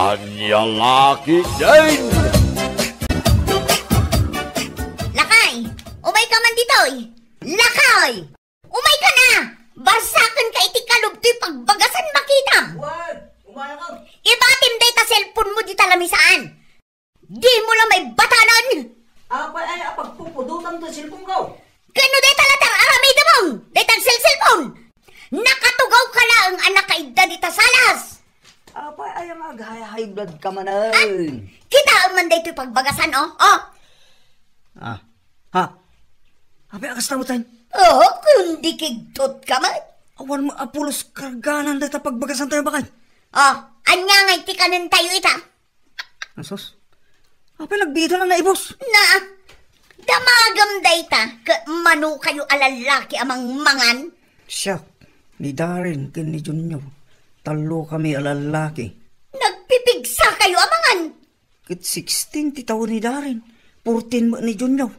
Anyang laki din! Lakay! Umay ka man ditoy! Lakay! Umay ka na! Barsakan ka iti kalubto'y pagbagasan makita! What? Umaya ka! Ibatim day ta cellphone mo di talamisaan! Di mo lang may batanon! Apay ay pagpupudutan to cellphone ko! Kano day talatar aramay damong! Day tag cellphone! Nakatugaw ka lang ang anak ka idda di tasalas! Apay ay high blood ka man ay! Kita man day ito'y pagbagasan, oh! Oh! Ha? Apay akas na mo tayo? Oh, kundi kigtot ka man! Awan mo apulos karganan dito pagbagasan tayo bakay? Oh, anya nga iti kanin tayo ita! Asos? Apay nagbito lang na ibos! Na, damagam dayta, mano kayo alalaki amang mangan? Siya, ni Darren, kin ni Junior, talo kami alalaki. Nagpipigsa kayo amangan? Kit 16 ti taon ni Darren, 14 mo ni Junior.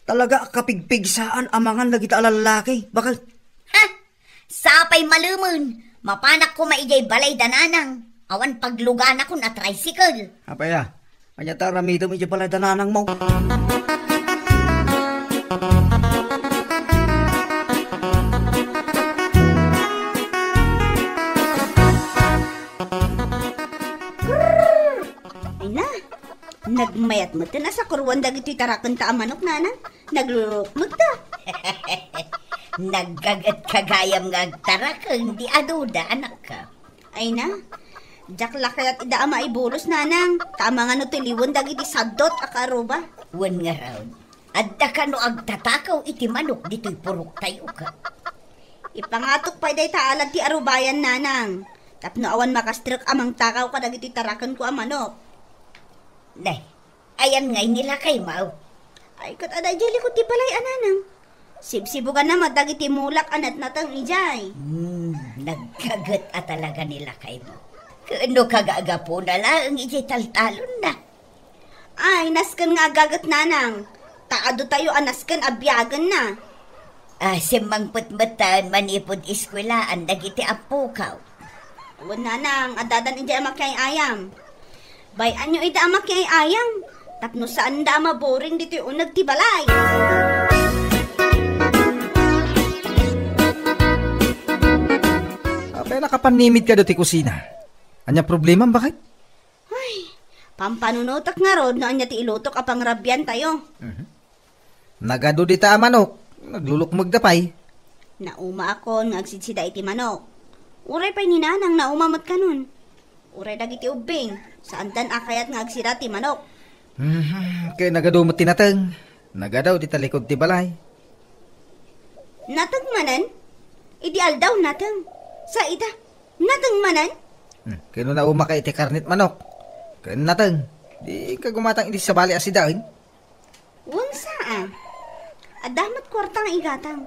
Talaga kapigpigsaan amangan lagi ta alalaki. Bakit? Ha? Sapay malumun, mapanak ko maigay balay dananang. Awan paglugan ako na tricycle. Apay anya ta ramito mo pala dananang mo. Nagmayat mo na sa kurwan dagiti tarakan ta amanok nanang. Naglulok mo ta. Naggagat kagayam nga agtarakang di aduda anak ka. Ay na, jakla kaya't ida ama ibulos nanang. Tama nga no tiliwon dagiti sadot akaruba. Wan nga raw. Adda ka no agtatakaw iti manok dito'y purok tayo ka. Ipangatok pa day taalag ti arubayan nanang. Tapno awan makastruk amang takaw ka dagiti tarakan ko amanok. Nay, ayan ngay nila kay Mau. Ay, kat aday jali ko ti balay ananang. Sibsibugan na madagiti mulak anat natang ijay. Nagkagat at talaga nila kay Mau. Kano kagaga po na lang ijay taltalon na. Ay, naskan nga agagat nanang. Taado tayo anaskan abyagan na. Simang putmatan manipod iskwelaan dagiti apukaw. Awan nanang, adadan ijay amakay ayam. Bayan nyo ida amak kay ayang. Tapno saan da maboring dito yung unag ti balay. Apay nakapanimid ka do ti kusina. Anya problema bakit? Ay, pampanunotak nga rod no anya ti ilutok apang rabyan tayo. Nagado di ta manok. Naglulok magdapay. Nauma ako ngagsidsida iti manok. Uray pa'y ninanang naumamat ka nun. Uray dagiti ubing. Saan dan akayat nga agsira ti manok? Kaya nagadumot tinatang. Nagadaw di talikod ti balay. Natang manan? Ideal daw natang. Sa ita, natang manan? Kaya na umaka iti karnit manok. Kaya natang. Di ka gumatang iti sa bali asidain. Unsa Adamat kwartang igatang.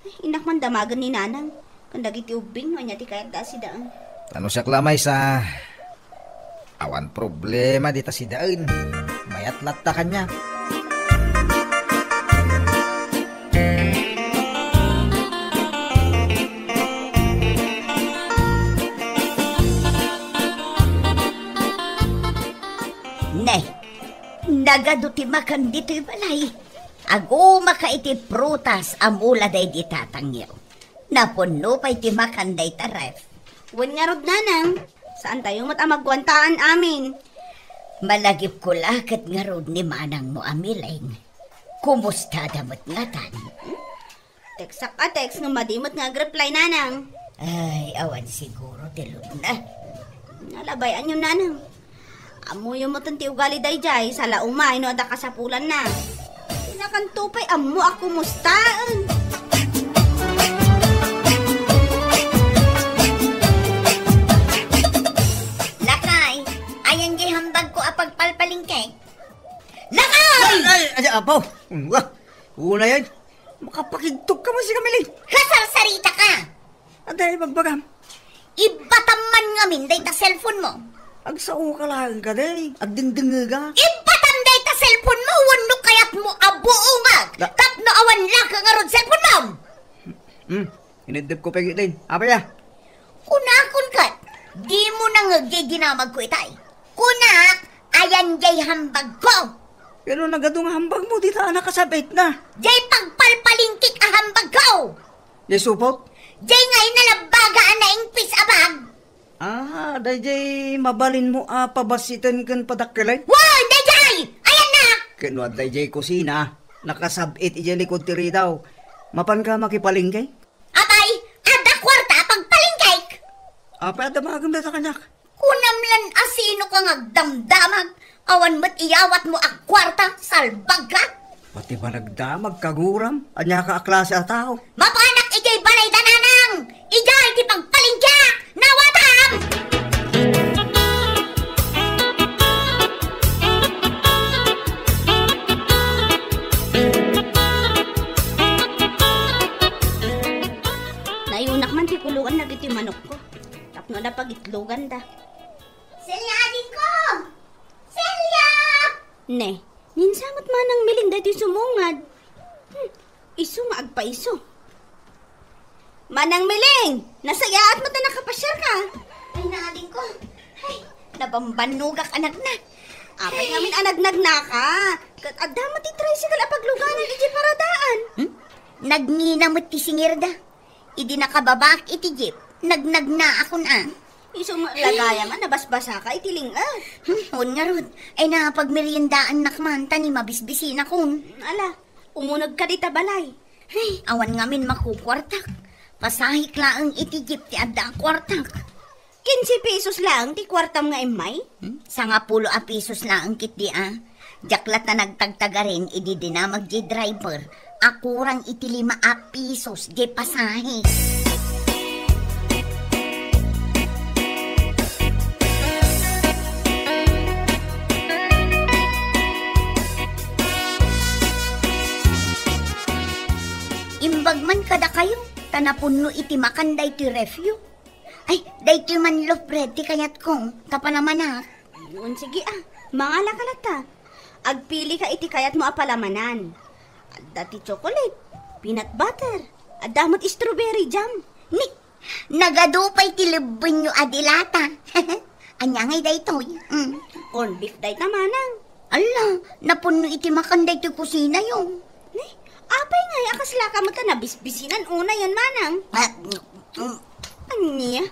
Ay, inak man damagan ni nanang. Kandagiti ubing, anya ti kayat da asidaan. Ano siya klamay sa... Awan problema dita si Dain. Mayat latta kanya. Nay, nagaduti makan dito'y balay. Ago maka iti prutas amula day di tatangyaw. Napuno pa iti makan day taref. Wan nga rod nanang. Saan tayo matamagwantaan amin? Malagip ko lakat nga rod ni manang mo amiling. Kumusta damot nga tan? Teksak a text nga madimot nga agreply nanang. Ay, awan siguro tilod na. Nalabayan yung nanang. Amuyo mo tanti ugali day jay sa laumay no ada kasapulan na. Pinakantupay amu ako mustaan. Apagpalpalingkay. Lakay! Ay, apaw. Una yan. Makapakigtog ka mo si Camille. Kasarsarita ka. Aday, magbagam. Ibatam man nga min, day ta cellphone mo. Agsao ka lang ka, day. Agdingding ka. Ibatam day ta cellphone mo, wano kayat mo abuungag. Tapno awan lang ka nga ron cellphone mo. Hinidip ko pagit din. Apa ya? Unakon ka. Di mo nang Bangag jay dinamag ko itay. Kunak, ayan jay hambag ko. Pero nagadong hambag mo, di ta nakasabit na. Jay pagpalpalingkik a hambag ko. Yesupot? Jay ngay nalabagaan na ingpis abag. Dayjay mabalin mo pabasitan kan padakkelay. Wow, dayjay! Ayan na! Kenwa dayjay kusina, nakasabit ijay likod tiri daw. Mapan ka makipalingkay? Abay, ada kwarta pagpalingkik. Apa ada magam data kanyak? Kunamlan asino ka ngagdamdamag. Awan mo't iyawat mo ang kwarta, salbag ka. Pati ba nagdamag kaguram? Anya ka aklase a tao? Mapanak ijay balay dananang. Ijay ti pagpalingkik. Nawatam! Nayunak man ti kulungan na giti manok ko. Tapno na pagitlogan da. Celia, adin ko! Celia! Ne, ninsamot man ang milinda di sumungad. Iso maagpaiso. Manang Miling, nasayaat mo ta nakapasyar ka. Ay, naaling ko. Ay, nabambanugak anak na. Apay ngamin anagnag na ka. Agdama ti tricycle apagluganan iti paradaan. Nagnina mo ti singirda. Idi nakababak iti jeep. Nagnag na ako na. Isong lagaya man, nabasbasa ka iti lingat. Hun nga rod. Ay napagmeriendaan nakmanta ni mabisbisin akon. Ala, umunag ka dita balay. Ay, awan ngamin makukwartak. Pasahik laang iti jeep ti adda kwartak. 15 pesos lang ti kwartam nga imay? 10 pesos lang kit di Jaklat na nagtagtaga rin idi dinamag di driver. Akurang iti 5 pesos di pasahik. Imbag man kada kayo. Tanapunno iti makan day ti refyo. Ay, day ti manlof bread ti kayat kong. Kapanaman Yun, sige Mangala ka lata. Agpili ka iti kayat mo apalamanan. Adda ti chocolate, peanut butter, adamot strawberry jam. Ni, nagadupay ti libin nyo adilata. Anya ngay day to. Corn beef day tamanang. Ala, napunno iti makan day ti kusina yung. Ni, apay nga, akaslaka mo ta na bisbisinan una yan, manang. Anya?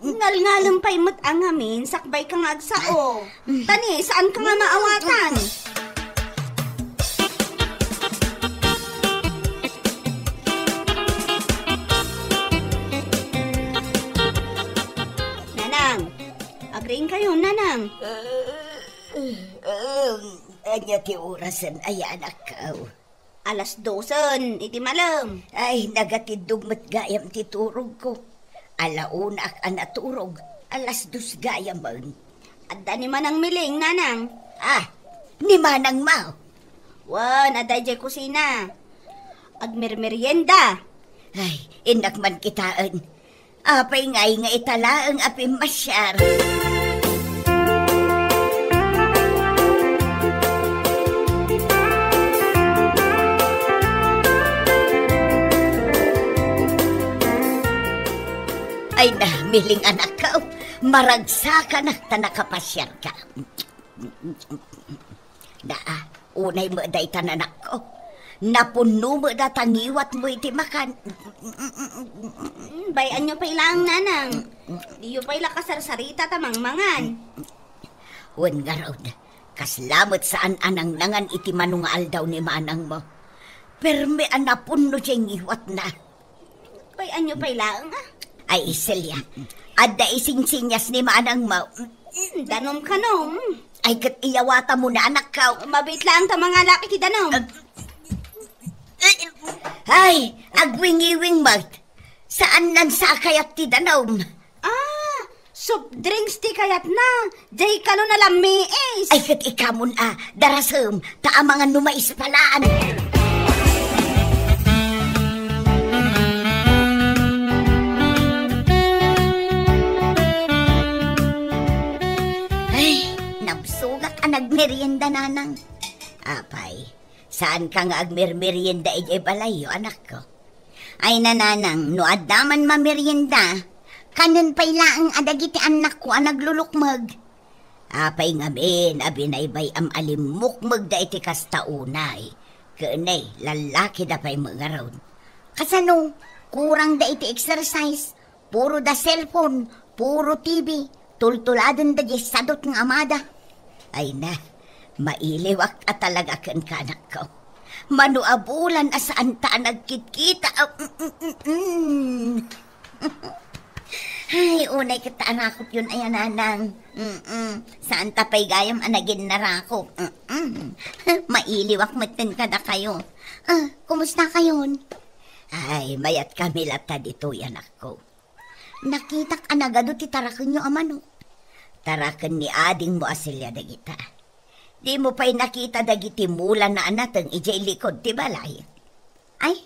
Ngalngalam pa'y mo't ang amin, sakbay ka nga agsao. Tani, saan ka nga maawatan? Nanang, agreeing kayo, nanang. Anya ti orasan ay anak ka. 12:00, iti malam. Ay, nagatidugmat gayam ti turog ko. Alauna ak anaturog, 2:00 gayam man. Adda ni Manang Miling, nanang. Ni Manang Mao. Wan, aday jay kusina. Agmermerienda. Ay, inak man kitaan. Apay ngay nga itala ang api masyar. Ay na, miling anak ka. Maragsa ka na nakapasyar ka. Unay mo da itananak ko. Napuno mo da tangiwat mo iti makan. Bayan nyo pa'y lang, nanang. Di nyo pa'y lakasarsarita tamang mangan. Wan nga raw, kaslamot saan anang nangan iti manungal daw ni manang mo. Pero may anapuno siyang iwat na. Bayan nyo pa'y lang, Ay, Celia, adda ising-sinyas ni manang mo. Danom ka nom. Ay, kat iyawata mo na anak ka. Mabit lang ta mga laki ki danom. Ay, agwingi-wing mat. Saan nansakay at ti danom? Soft drinks ti kayat na. Jay ka no na lamiis. Ay, kat ikamon darasem, ta mga numais palaan. Nagmerienda nanang. Apay, saan ka nga agmerienda ijay balayo, anak ko? Ay nananang, no adaman mamerienda, Kanon pa'y laang adagiti anak ko ang naglulukmag. Apay ngamin, abinaybay am alimukmag da iti kastaunay. Kanay, lalaki da pa'y mga raon. Kasano, kurang da iti exercise, puro da cellphone, puro TV, tultuladan da di sadot ng amada. Ay na, mailiwak at talaga kan kanak ko. Manuabulan asaan ta nagkikita. Ay, unay kita arakop yun, ayan nanang. Saan tapay gayam anagin narakop? Mailiwak matin ka na kayo. Kumusta kayon? Ay, mayat kami lata dito, anak ko. Nakitak anagado ti tarakan nyo amano. Tarakan ni ading mo asilya da kita. Di mo pa'y nakita dagiti mula na anatang ijay likod ti balay. Ay,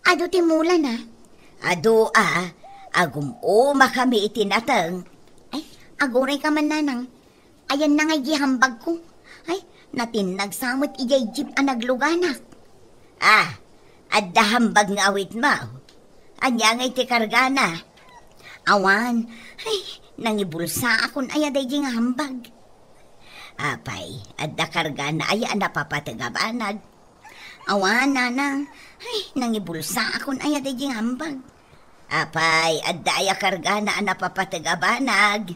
ado ti mula na? Ado agum kami itinatang. Ay, aguray ka man nanang. Ayan na ngay gihambag ko. Ay, natinagsamot ijay jeep ang nagluganak. Adda hambag nga awit mo. Anya ngay ti kargana. Awan, ay, nangibulsa akon ayaday di nga hambag. Apay, adda kargana aya napapatagabanag. Awan, nanang, ay, nangibulsa akon ayaday di nga hambag. Apay, adda aya kargana napapatagabanag.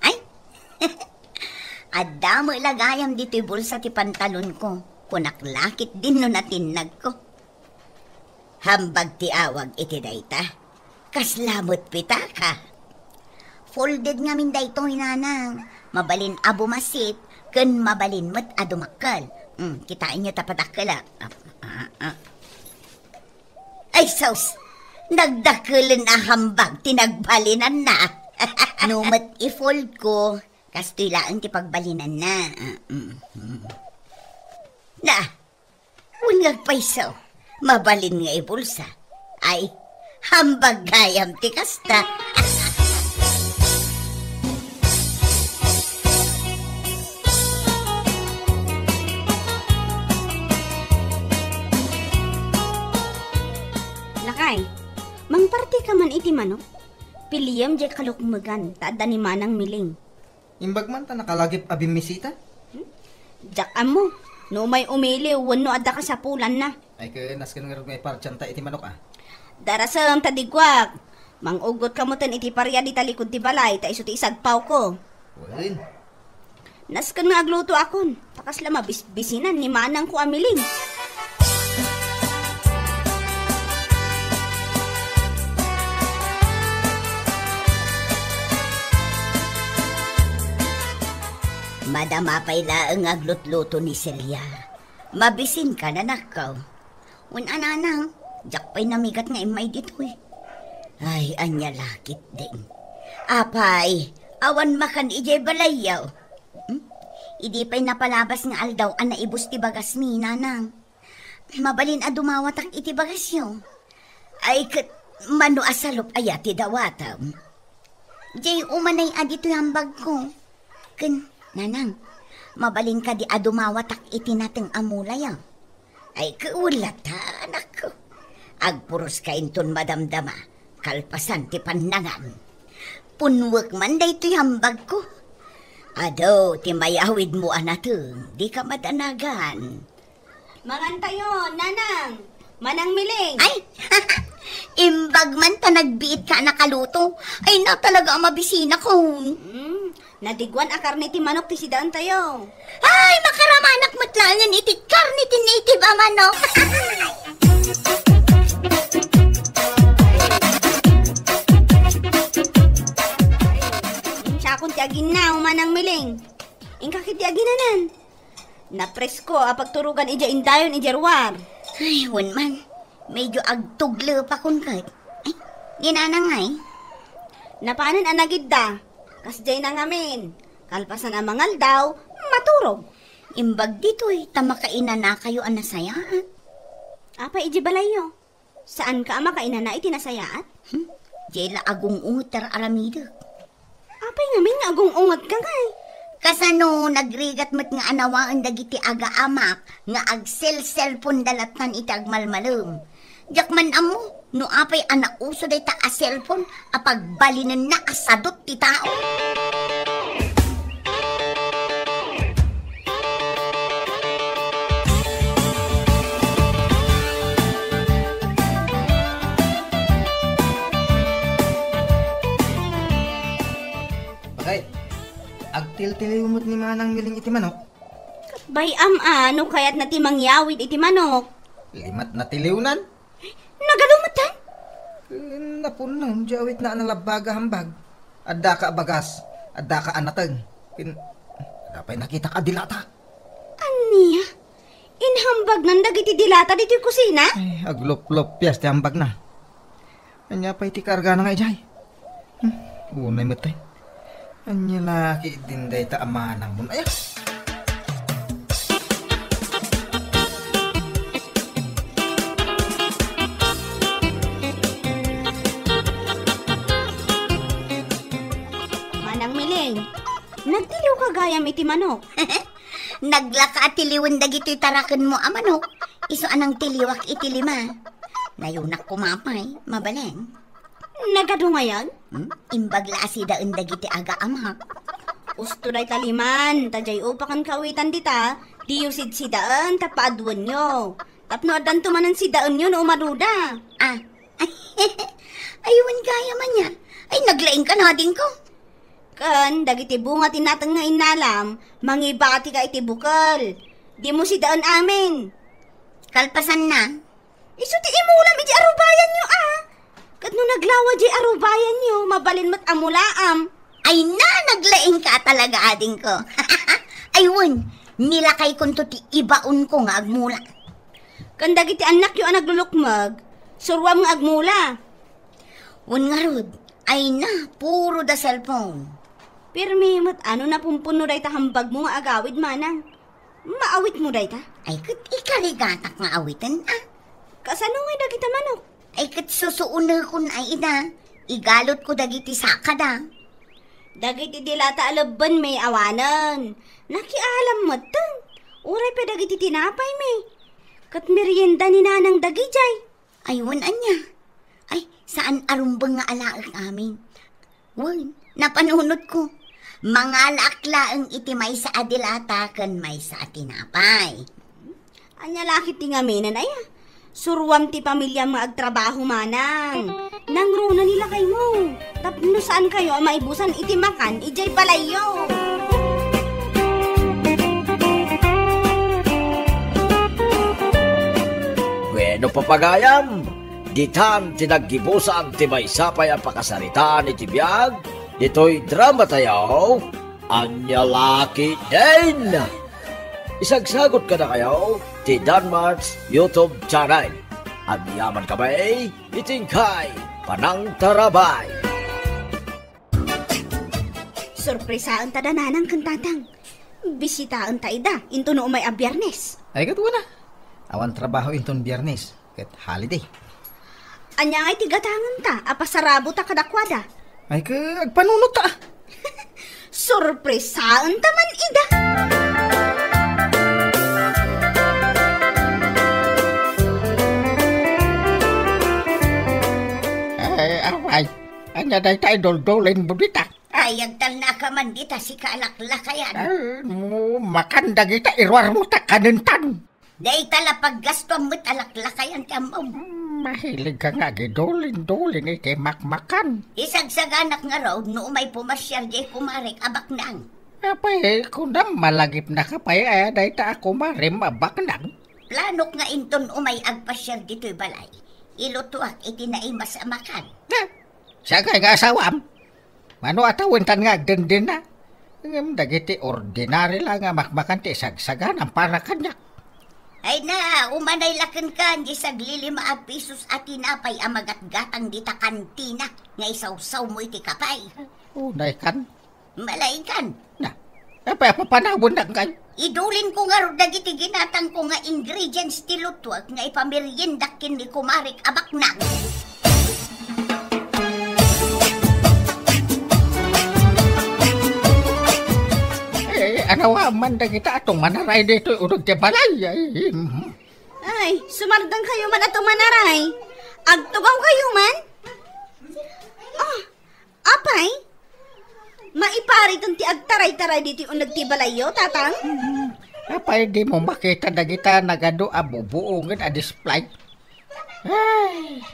Ay, adda mo ilagayam dito'y bulsa ti pantalon ko. Kunaklakit din no natinag ko. Hambag ti awag iti dayta. Kaslamot pita ka. Folded nga min daytoy nanang. Mabalin abo masit, ken mabalin met adumakkel. Kitain nyo tapadakkel. Ay, sos! Nagdakulan na hambag, tinagbalinan na. Numat i-fold ko, kastilaan ti pagbalinan na. Na, unag paiso, mabalin nga ibulsa. Ay, hambag gayam ti kasta. Lakay, mangparti ka man iti manok. Piliyam jay kalukmagan, taada ni manang miling. Imbag man ta nakalagip abimisita? Jakan mo, no may umili, wano adda ka sa pulan na. Ay nasken nga may parchanta iti manok Darasam tadigwag, mangugot ka mo tan iti parya di talikod ti balay, ta iso ti isagpaw ko. Wen. Nasken nga agluto akon, takas lama bisinan ni manang ko amiling. Madamapay na ang aglutluto ni Celia. Mabisin ka na nakaw. Ananang, jakpay namigat nga imay dito eh. Ay, anya lakit din. Apay, awan makan ijay balayaw. Idi pa'y napalabas nga aldaw ang naibus ti bagas mi, nanang. Mabalin a dumawatak iti bagas yo. Ay, mano asalop aya ti dawatam. Jay umanay adito hambag ko. Nanang, mabalin ka di adumawatak iti nating amulaya. Ay, kaulat ha, anak ko. Agpuros ka inton madamdama, kalpasan ti panangan. Punwak man da ito'y hambag ko. Ado, ti mayawid mo anatong, di ka madanagan. Mangantayo, nanang, manang miling. Ay, imbag man ta nagbiit ka nakaluto. Ay na talaga ang mabisina ko. Nadigwan a karne ti manok ti sidaan tayo. Ay, makaramanak matlangan iti karne ti native a manok. Siyakon ti aginaw, manang miling. Ingkakit ti aginanan. Napresko apagturugan ija indayon ijarwar. Ay, wan man. Medyo agtuglo pa kun kahit. Ay, ginanangay. Napaanan anagid da. Kasjay na ngamin. Kalpasan ang mangal daw, maturog. Imbag dito'y tamakainan na kayo ang nasayaan. Apa iji balayo? Saan ka makainan na itinasayaan? Jela agong ungot aramido. Apay ngamin nga agong ungot ka ngay. Kasano nagrigat mat nga anawaan dagiti aga amak nga agsel-cellphone dalatan itag malmalum. Jak man amo, No apay anak uso day ta a cellphone apag balinan na asadot ti tao. Bakit? Agtil-tilimot ni manang miling iti manok. Bayam ano kaya't na ti mangyawid iti manok? Limat na tiliunan. Nagalumatan? Napunan, jawit na analabaga hambag. Adda ka bagas, adda ka anatag. Dapay nakita ka dilata. Aniya? Inhambag nan dagiti dilata dito yung kusina? Ay, aglop-lop piyas ti hambag na. Anya pa iti karga na nga ijay. Unay mo tayo. Anya laki dinday ta amanang mun. Ayak! Nagtiliw ka gayam iti manok. Naglaka at tiliwan dagito'y tarakan mo a manok. Iso anang tiliwak iti lima. Nayunak kumapay, mabaleng. Nagadungayan? Imbag laasi daan dagiti aga amak. Usto day taliman, tajay upakan kawitan dita, diyusid si daan, tapaadwan nyo. Tapno adan tumanan si daan nyo no umaduda. Ah, ayun gaya man niya. Ay, naglaing ka na din ko. Kan, dagiti bunga tinatang nga inalam, mangibati ka iti bukal. Di mo si daan amin. Kalpasan na. Iso ti imulam iti arubayan nyo Kat no naglawa di arubayan nyo, mabalin mat amulaam. Ay na, naglaing ka talaga ading ko. Ayun, nilakay ko ti ibaon ko nga agmula. Kan dagiti anak yung naglulukmag, surwa mga agmula. Wan nga rod, ay na, puro da cellphone. Pirmi mat ano na pumpuno day ta hambag mo nga agawid manang. Maawit mo day ta? Ay kat ikarigatak nga awitan Kasano nga dagiti manok? Ay kat susuuna kun ay ina. Igalot ko dagiti sakada. Dagiti dilata alaban may awanan. Nakialam mo tan. Uray pa dagiti tinapay may. Kat merienda ni nanang dagijay. Ay wan anya. Ay saan arumbang nga alaak amin. Wan, napanunod ko. Mga lakla ang itimay sa adilata kan may sa tinapay. Anya lakit ti ngaminan ay surwam ti pamilya maagtrabaho manang. Nangruna nila kay mo. Tapno saan kayo maibusan iti makan, ijay palayo. Bueno papagayam, ditan tinaggibusan ti may sapay ang pakasaritaan iti biyag, dito'y drama tayo, Anya Laki din. Isagsagot ka na kayo, ti Danmar's YouTube channel. At yaman kamay, itingkay, Panang Tarabay. Sorpresaan ta dananang kantatang. Bisitaan ta ida, into no umay a Biyernes. Ay kat wala. Awan trabaho inton Biyernes, kat holiday. Anya ngay tigatangan ta, apasarabo ta kadakwada. Ay ka, agpanunot ta. Sorpresaan ta man ida. Ay, anya day tayo doldolin mo dita. Ay, agdal na ka man dita si kalaklakayan. Makan dagita irwar mo ta kanintan. Day tala paggasto mo talaklakayan ka mo. Mahilig ka nga gidolin-dolin iti makmakan. Isagsaganak nga raw no may pumasyar di kumarik abak nang. Apay, kung malagip na kapay, day ta ako marim abak nang. Planok nga inton umay agpasyar dito'y balay. Ilutuak iti naimas amakan. Siya nga asawam. Mano atawin tan nga agdendin na. Dagiti ordinary lang nga makmakan ti sagsagan ang para kanyak. Ay na, umanay lakan ka, di saglilima a pisos at tinapay amagat-gatang dita kantina, nga isaw-saw mo iti kapay. Unay kan? Malaikan. Na, papanawon na kayo. Idulin ko nga dagiti ginatang ko nga ingredients ti lutuak nga ipameriendak kin ni kumarik abak nang. Anawa man dagita atong manaray dito urog ti balay. Ay, sumardang kayo man atong manaray. Agtugaw kayo man? Apay? Maipari itong ti agtaray-taray dito yung nagtibalayo, tatang? Apay di mo makita na kita nagado abubuungan a display. Ay,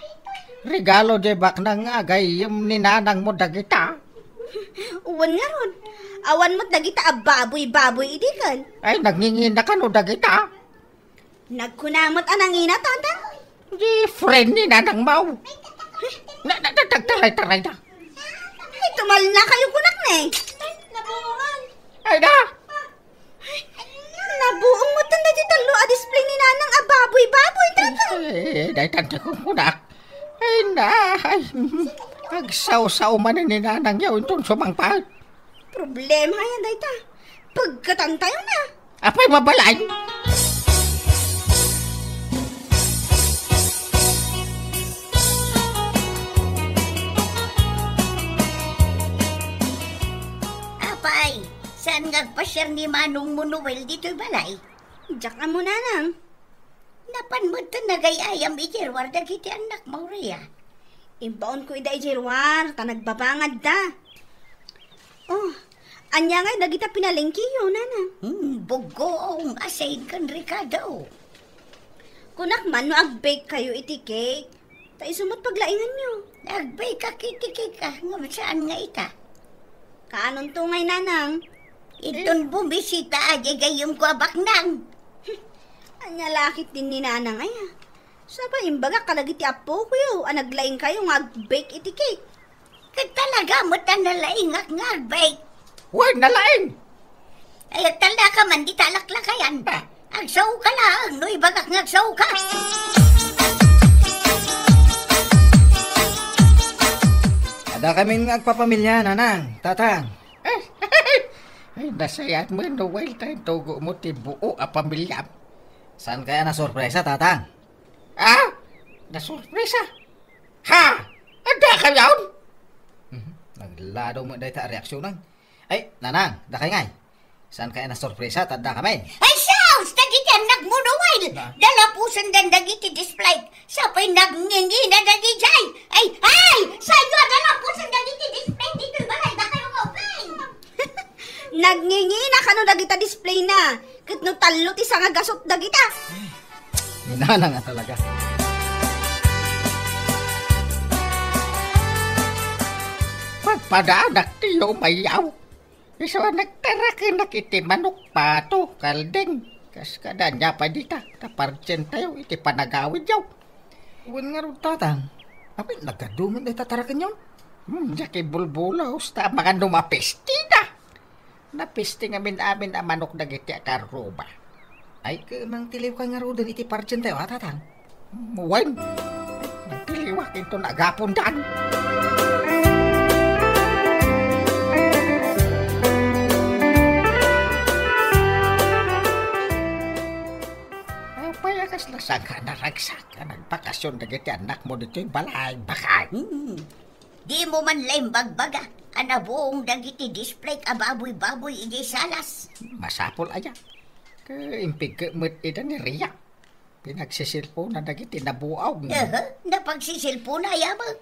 regalo di bak na nga gayam ni nanang mo dagita. Uwan nga ron. Awan mo't dagita baboy-baboy idikan. Ay, nagngingina ka no dagita. Nagkunamot anang ina, tatang? Di friend ni nanang mau. Nagtaray-taray na. Ay, tumal na kayo kunak na eh. Ay na. Nabuong mo tanda di talo a display ni nanang baboy-baboy, tatang. Ay, tanda ko kunak. Ay na. Ay, agsaw-saw man ni nanang yaw itong sumangpad. Problema yan, dayta. Pagkatantayo na. Apay mabalay. Apay, saan ngagpasyar ni Manong Munuel dito'y balay? Diyak ka mo, nanang. Napanmod to nagayayam ijerwar dagiti anak Maria. Imbaon ko ida ijerwar, ta nagbabangad da. Oh, anya ngay dagita pinalengkiyo, nanang. Bugong asayin kan Ricardo. Kunak man no ag-bake kayo iti cake. Ta isumot paglaingan nyo. Nagbay ka kitikik ka, nga saan nga ita? Kaanon to ngay, nanang? Itong bumisita aja gayong ko abaknang. Anya lakit din ni nanang ay. Saba imbaga kalagiti apo ko yo, anaglaing kayo nga ag-bake iti cake. Talaga mo nalaing nga-bake. Huwag nalaing. Ay, talaga man, di talaklakayan. Agsaw ka lang, no ibagak ngagsaw ka. Ada kaming agpapamilya, nanang, tatang. Ay, nasayat mo, Noel, tayo tugo mo ti buo a pamilya. Saan kaya na sorpresa, tatang? Ah? Nasurpresa? Ha? Ada ka yaon? Naglado mo dahil ta reaksyonan. Ay, nanang, dakay ngay. Saan kaya na sorpresa, tanda kami? Ay, sounds! Dagiti anak mo, Noel! Dalapusan dan dagiti display. Sapay nagngingi na dagijay. Ay! Sa'yo, dalapusan dagiti display. Dito'y balay, baka yung open. Nagngingi na kano dagita display na. Kat no talo ti nga gasot dagita. Nanang nga talaga. Pagpadaanak tiyo mayaw. Isa nagtarakin nakiti manok pato, kaldeng. Kas kada niya pa dita, taparchen tayo, iti panagawid yaw. Huwag nga rin, tatang. Apit, nagkaduman dahil tatarakan yun. Jaki bulbulaw, ta mga numapesti na. Napesti nga amin ang manok dagiti akaruba. Ay, mang tiliw ka nga rin iti parchen tayo, ha, tatang? Muwan, nagtiliwak ito nagapon daan. Payakas na saan ka naragsak ka nagbakasyon dagiti anak mo dito yung balay bakay. Di mo man lembag-baga. Anabuong dagiti display baboy-baboy ijay salas. Masapol aya. Kaimpig kamot ida ni Ria. Pinagsisilpo na dagiti nabuaw. Napagsisilpo na yamang.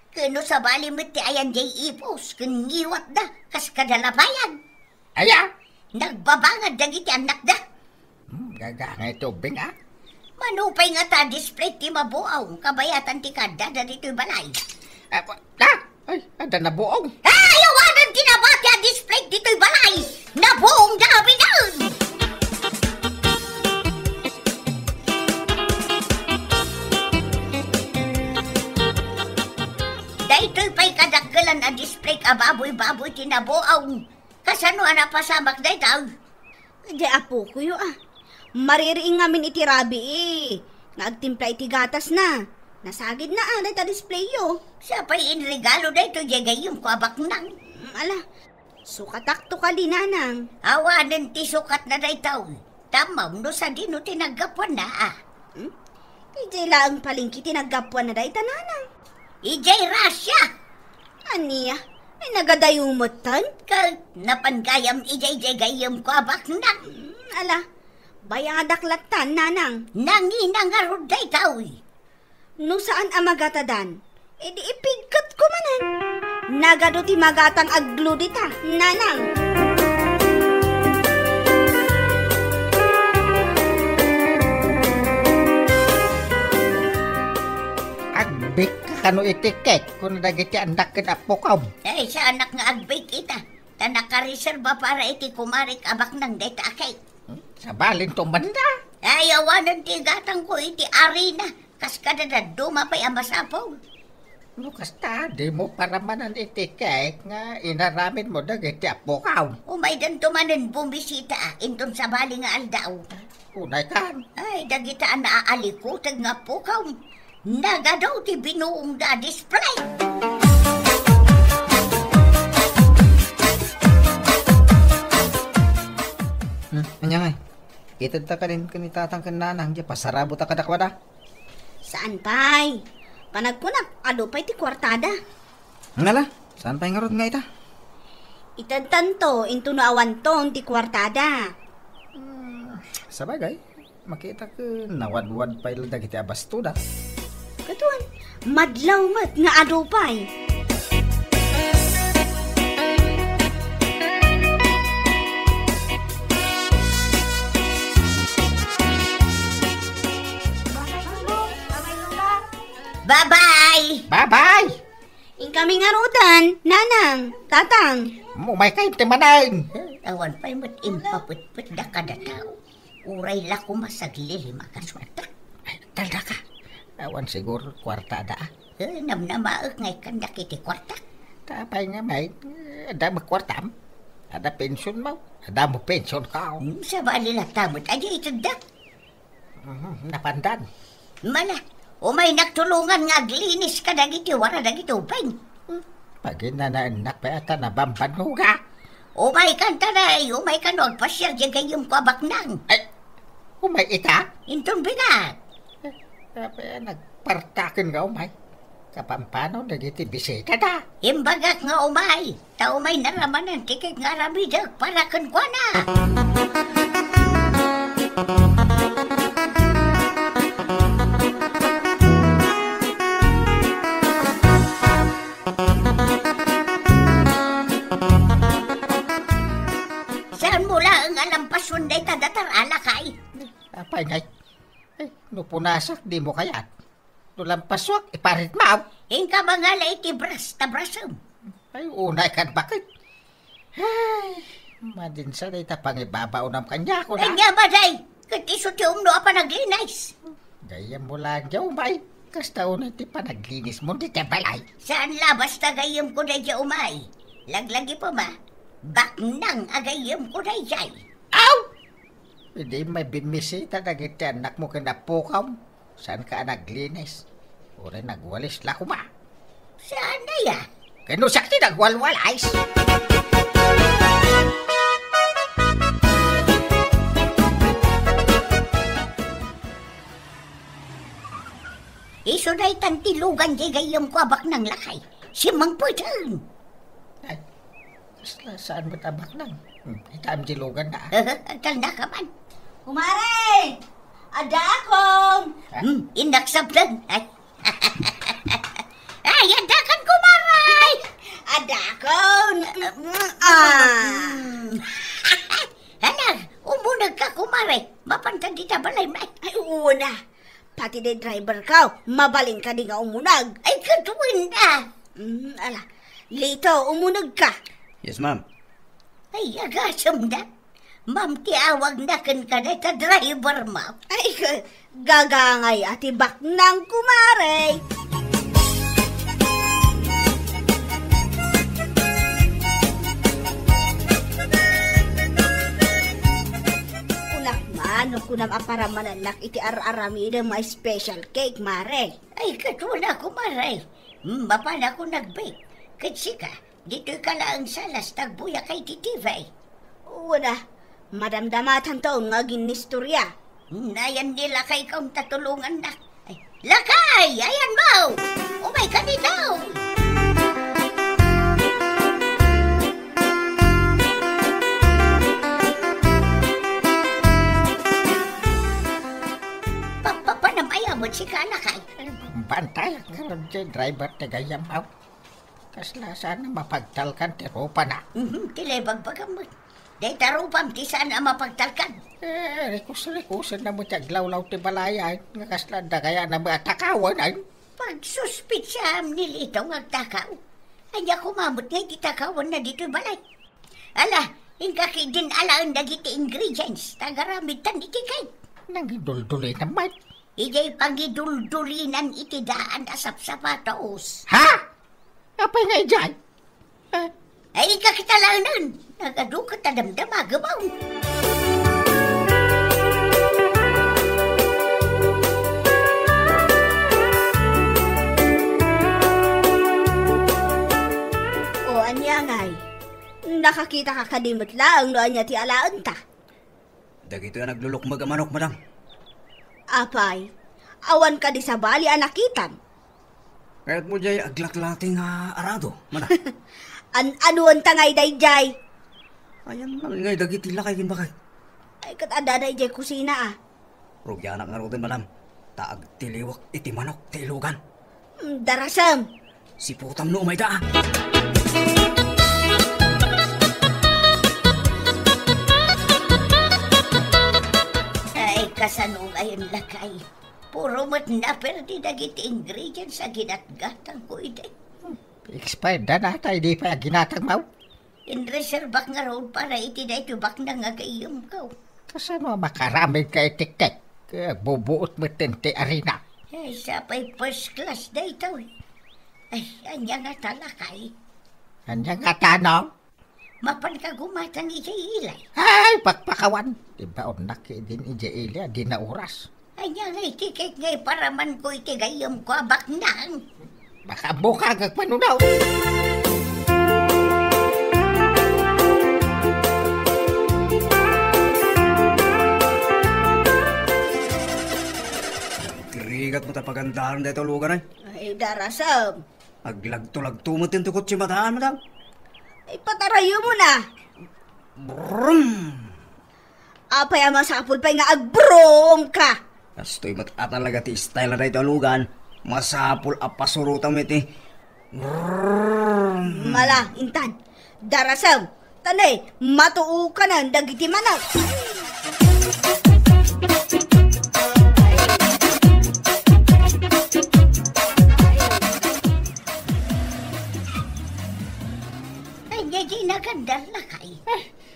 Kano sa bali mo ti ayan jay ipos. Kaniwat da. Kas kadalabayan. Aya! Nagbabangad dagiti anak da. Gagangay tubing ah. Manupay nga ta display ti mabuaw. Kabayatan ti kada da dito'y balay. Ay, ada nabuong. Ayawanan tinabati ang display dito'y balay. Nabuong dami na. Dito'y pa'y kadaggalan ang display baboy-baboy tinabuaw. Kasano ang napasamak dito? Di apo ko yo Maririing ngamin iti rabi Nagtimpla iti gatas na. Nasagid na dahil ta display yo. Siya pa'y inregalo dito jagayong kwabak nang. Ala, sukatakto ka di, nanang. Awanan ti sukat na dito. Tamaw no sa dino tinagapuan na Ijay laang palingki tinagapuan na dahil ta, nanang. Ijay rasya. Aniya, ay nagadayumotan. Napangayam ijay jagayong kwabak nang. Ala, bayang adaklatan, nanang. Nanginangarod dito. No saan ang magatadan? E di ipigkat ko manan. Nagado ti magatang aglo dita, nanang. Agbik ka kano itikek kung dagiti anak ken apo ka. Ay, sa anak nga agbay kita. Ta nakareserba para iti kumarik abak ng data akay. Sa balin to banda. Ay, awanan ti gatang ko iti arena. Kas kadadad dumapay ang masapaw. Lukas ta, di mo para manan itikek nga inaramin mo dagiti apo ka. Umay dan tumanan bumisita inton sa bali nga aldaw. Unay kan. Ay, dagita na aalikutag nga po kaw. Nagadaw ti binuong da display. Anya ngay. Itad ta ka rin kanitatang kananang di pasarabo ta kadakwada. Saan pay? Panagpunak, ado pa'y ti kwartada. Ngala, saan pa nga rod nga ita? Itadtanto, into naawan ton ti kwartada. Sabagay, makita ko nawad-wad pa ilo dagiti abastuda. Katuan, madlaw mat nga ado pa'y. Bye-bye! Bye-bye! Kami nga rutan, nanang, tatang. Mumay kayo timanay. Awan pa'y mat impaputput da kada tao. Uray la ko masagli makaswata. Ay, talda ka. Awan siguro kwarta da. Namnamaak ngay kandak iti kwarta. Tapay nga may, ada magkwartam. Ada pensyon mo. Ada mo pensyon ka. Sa bali na tamot, aja ito da. Napandan. Mala, umay nagtulungan nga aglinis ka dagiti wara dagiti upeng. Pag inanaanak pa ata nabamban mo ka. Umay kan taray, umay kan pasyar dyan kayong kwabak nang. Ay, umay ita? Intong binat. Kaya nagpartakin ka umay. Kapampano nagiti bisita da. Imbagak nga umay. Ta umay naraman ang tikik nga ramidag para kan kwa na. Saan mula ang alampasyon day tadatar alakay? Apay ngay. Ay, nupunasak di mo kayat. Nulampaswak, iparit maaw. Ingka mga iti bras tabrasam. Ay, unay kan bakit? Ay, madinsa na ita pangibabaw ng kanya ko na. Ay nga ba day? Katiso ti umno apa naglinis. Gayam mo lang dyaw, may. Kasta unay ti panaglinis mo, di balay. Saan labas tagayam ko na dya umay? Laglagi pa ma. Baknang agayam ko na dyan. Aw! Hindi may bimisita na giti anak mo kinapukaw. Saan ka naglinis? Uri nagwalis la kuma. Saan na ya? Kano sakti nagwalwalays? Iso na itantilugan di gayam ko abak ng lakay. Si Mang Putang. Ay, saan mo tabak nang? Itam dilugan na. Tanda ka man. Kumare! Ada akong! Inaksablan. Ay, ay, adakan ko maray! Ada akong! Anak, umunag ka kumare. Mapantad di balay may. Ay, una! Pati de driver ka, mabaling ka di nga umunag. Ay, katuwin na. Ala, lito, umunag ka. Yes, ma'am. Ay, agasam na. Ma'am, tiawag na kan ka na ta driver, ma'am. Ay, gagangay ati baknang kumare. Unak man, kunam aparamananak iti ararami na may special cake, mare. Ay, katuna ko, maray. Mapan ako nag-bake. Katsika, dito ka lang salas tagbuya kay titivay. Una, madamdamatan taon nga ginistorya. Nayan nila kay kong tatulungan na. Ay, lakay! Ayan mo! Umay ka dito! Papanamaya mo si ka, lakay. Karon jay driver ti gayam aw. Kasla sana mapagtalkan ti ropa na. Tilebag bagamot. Day tarupam ti sana mapagtalkan. Rikus-rikusan na mo tiyaglawlaw ti balaya. Nga kasla da kaya na matakawan ay. Pagsuspitsam nilitaw ngagtakaw. Anya kumamot nga iti takawan na dito'y balay. Ala, ingkaki din alaan dagiti ingredients. Tagaramid tan iti kay. Nangidulduloy naman. Ijay pangiduldulinan iti daan asap sapatos. Ha? Apay nga dyan? Ay kakitalanan. Nagadukat na damdama gabaw. O anya ngay, nakakita ka kadimot lang no anya ti alaan ta. Dagito yung naglulukmag ang manok, madam. Apay, awan ka di sa bali anakitan. Kaya't mo jay aglaklating arado, madam. Anuan tangay dayjay. Ayan man, ngay dagiti lakay bakay. Ay katada dayjay kusina ah. Rugyanak nga rotin, madam. Taag tiliwak iti manok, ti ilugan. Darasam. Si putam no umay daan. Ay kasanong ayon lakay. Puro mat na perdi dagiti ingredients sa ginatgatang ko ite. Expired na natay di pa ginatang mau. Inreservak nga road para iti na ito bak na nga kayong kaw. Kasano makaramid kay tiktek. Kaya bubuot mo ti arena. Ay sapay first class na ito eh. Ay anya nga talakay. Anya nga tanong? Mapan ka gumatang iti ilay. Ay, pagpakawan. Diba unak din ije ilya, di na oras. Anya nga iti kay ngay paraman ko iti gayong ko abak nang. Baka buka gagpanunaw. Kirigat mo tapagandahan dito lugar ay. Ay darasam. Aglagto-lagto mo tintukot si matahan, madam. Ay patarayo mo na. Brum! Apay ang masapul pa nga agbrom ka. Kastoy ba't talaga ti style na dito lugan. Masapul apasurutan mo iti. Brum! Mala, intan. Darasam. Tanay, matuo ka na dagiti manok. Di nagandar na kay.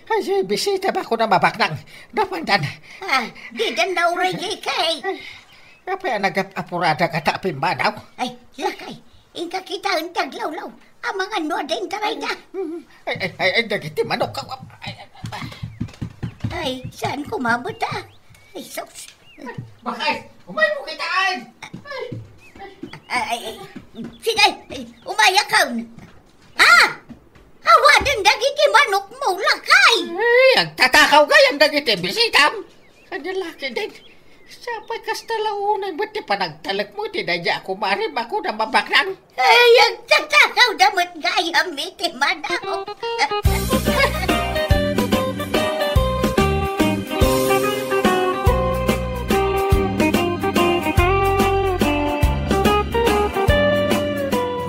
Ay, bisita ba ko na mabaknang? Dapandan. Di dan daw rin kay. Kapaya nag-apurada ka tapin ba daw? Ay, lakay. Ingka kita ang taglawlaw. Ang mga noden taray na. Ay, dagiti manok ka. Ay, saan kumabot Ay, sos. Bakay, umay mo kitaan! Ay, sige, umayak ka. Awadan dagiti manok mo, lakay! Ay, ang tatakaw kayang dagiti bisitam! Kanya laki din. Sapay kastalaunan, ba't di pa nagtalak mo? Tinadya ako marim ako na mabaknang. Ay, ang tatakaw damot gayam iti manaw.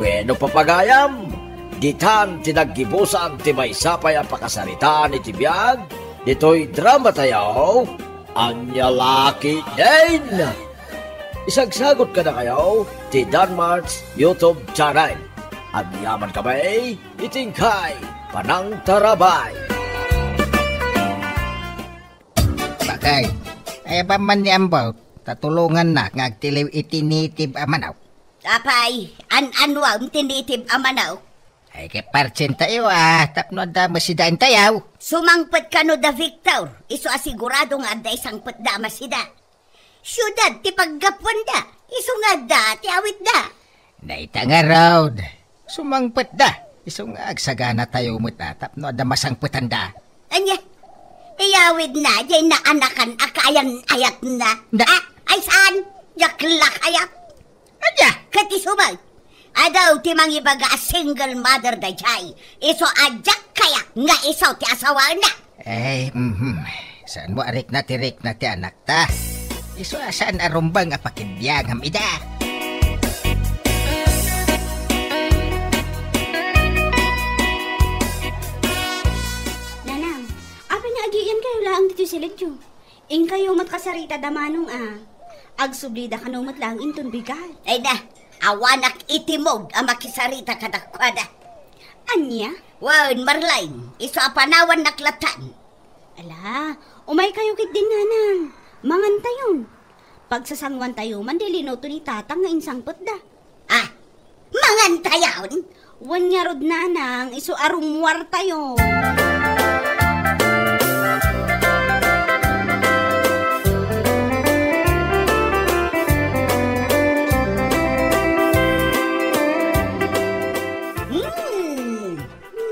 Bueno, papagayam, ditan tinaggibusan ti maysapay ang pakasaritaan iti biyag, dito'y drama tayo, anya laki din. Isagsagot ka na kayo, ti Danmarks YouTube channel. At yaman kamay, itingkay, panang tarabay. Bakay, ay ba man ni Ambaw, tatulungan na ngagtiliw itinitib amanaw. Apay, an-anwam tinitib amanaw. Ay kapartsen tayo tapno da masidain tayaw. Sumangpet ka no da Victor, iso asigurado nga da isang pet da masida. Syudad ti paggapuan da, iso nga da ti awit da. Naita nga road, sumangpet da, iso nga agsagana tayo mo tapno da masangpetan da. Anya, iyawid na, jay na anakan akayan ayat na. Ay saan? Yaklak ayat. Anya? Kati sumag. Adaw ti mangibaga a single mother da jay. Iso ajak kaya nga iso ti asawa na. Ay, saan mo arik na ti anak ta? Iso saan arumbang apakibiyang hamida. lang dito sila dyo. In kayo matkasarita damanong Agsublida ka nung matlang inton bigal. Ay na, awanak itimog ang makisarita kadakwada. Anya? Wan, Marlain, iso apanawan naklatan. Ala, umay kayo kit din nanang. Mangantayon. Pagsasangwan tayo, mandilino to ni tatang nga insangpot da. Mangantayon? Wanyarod nanang, iso arumwar tayo.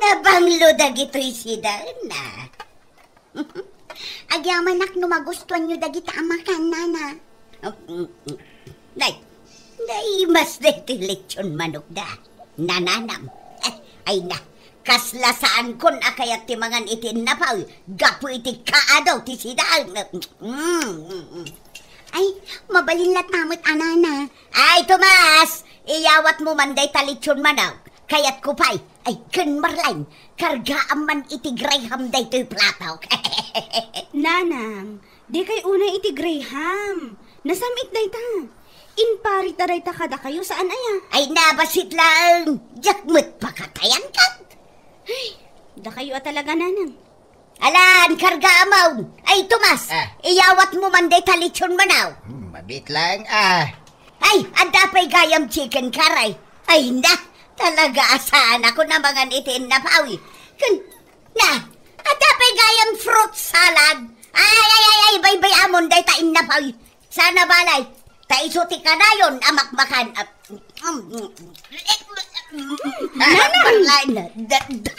Nabanglo dagito'y sidana. Agyaman no magustuhan nyo dagita amakan, nana. Nay, mas detilitsyon manok da. Nananam. Ay na, kaslasaan kon akayat ti mangan itin napaw. Gapo iti kaadaw ti sidaan. Ay, mabalinlat namot, anana. Ay, Tomas! Iyawat mo manday talitsyon manaw. Kayat kupay. Ay, kun Marlain, kargaan man iti Graham day to'y plataw. Nanang, di kay una iti Graham. Nasamit day ta. Inpari taray ta kada kayo saan aya? Ay, nabasit lang. Jakmut pakatayan ka. Ay, da kayo talaga nanang. Alan, karga amaw. Ay, Tomas, iyawat mo manday talitsyon manaw. Mabit lang, Ay, adapay gayam chicken karay. Ay, na. Talaga asahan ako na mga itin na pawi. Adapay gayam fruit salad. Ay, bay amon day tain na pawi. Sana balay. Taisuti ka na yun, amakmakan.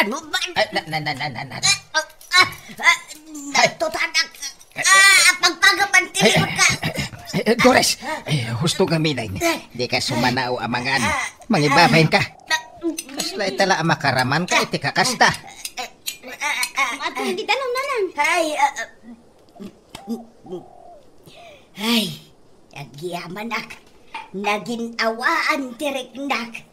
Ano ba? Natutanak. Pagpagapantinig ka. Dores, husto nga minay. Di ka sumanao amangan. Mangibabayin ka. Kaslay tala makaraman ka, iti kakasta. At hindi tanong nanang. Ay, agyaman ak. Naging awaan tiriknak.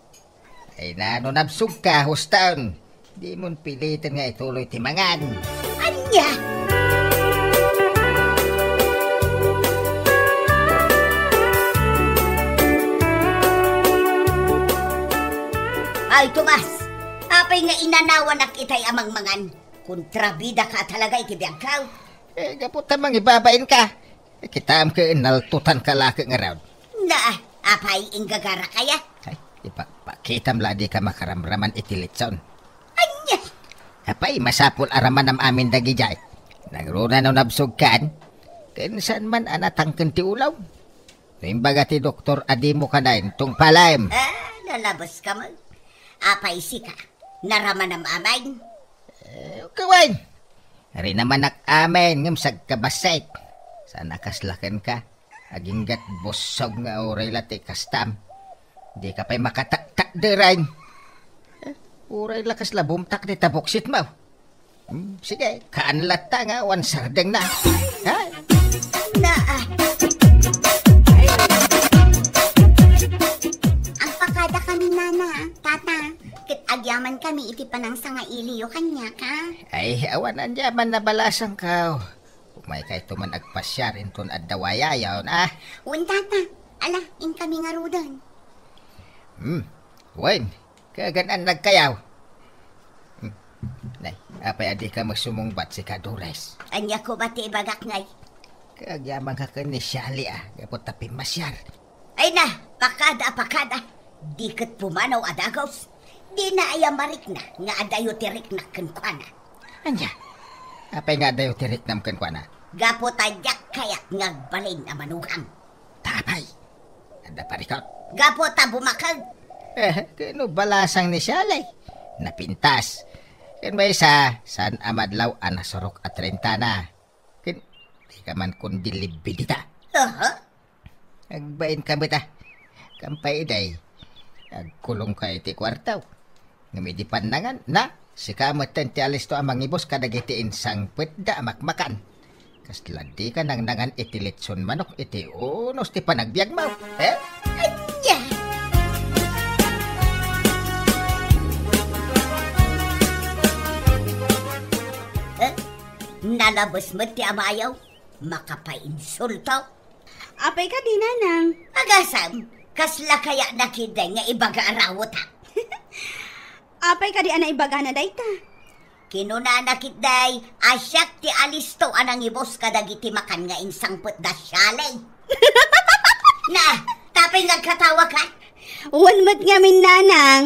Ay nano nabsug ka, hustaon. Di mon pilitin nga ituloy timangan. Anya! Ay, Tomas, apay nga inanawan ak itay amang mangan. Kontrabida ka talaga itibiyag ka. Gaputa mang ibabain ka. Kitam ka inaltutan ka laki nga raw. Na, apay inggagara kaya? Ay, ipakitam la di ka makaramraman itilitson. Anya! Apay, masapul araman am amin dagi jay. Nagruna no nabsog kan. Kinsan man anatangken ti ulaw. Imbaga ti Doktor Adimo kanain tung palaim. Lalabas ka mo. Apay sika, naraman am amain. Kawain. Hari naman amen ngam sagkabasait. Sana kaslakan ka. Aginggat bosog nga oray lati kastam. Di ka pa'y makatak-tak derain. Oray lakas labumtak di taboksit mo. Sige, kaanlat ta nga wansardeng na. Ha? Ang pakada kami, nana, tata. Kit agyaman kami iti panang sanga iliyo kanya ka. Ay, awan andyaman na balasang ka. Umay kay tuman agpasyar inton at dawayayaw na. Uwan, tata. Ala, in kami nga rudan. Wen, kaganaan nagkayaw. Nay, apay adi ka magsumungbat si Kadures. Anya ko ba ti bagak ngay? Kagyaman ka kanisyali gapot tapi masyar. Ay na, pakada. Diket pumanaw adagos. Di na aya marik na, nga adayo tirik na kenkwana. Anya, apay nga dayo tirik nam kenkwana? Gapo tadyak kayat ngagbalin na manugang. Tapay, ada parikot. Gapo ta bumakag. Kano balasang ni Shalay? Napintas. Kan ba isa, saan amadlaw anasorok at rentana? Kan, di ka man kundi libidita. Agbain kami ta. Kampay day. Agkulong ka iti kwartaw. Ngamidi pandangan na, si kamatan ti alis to amang ibos kadagitiin sang pwedda makmakan. Kasladi ka nang nangan iti litson manok iti unos ti panagbiag mo. Anya! Nalabas mo ti amayaw. Makapainsulto. Apay ka di, nanang. Agasam, kasla kaya nakiday nga ibaga arawot ha. Apay ka di ana ibaga na dayta. Kinunanakit day, asyak ti alisto anang ibos kadagiti makan nga insangput da syalay. Na, tapay nagkatawa ka? Wanmat nga min, nanang.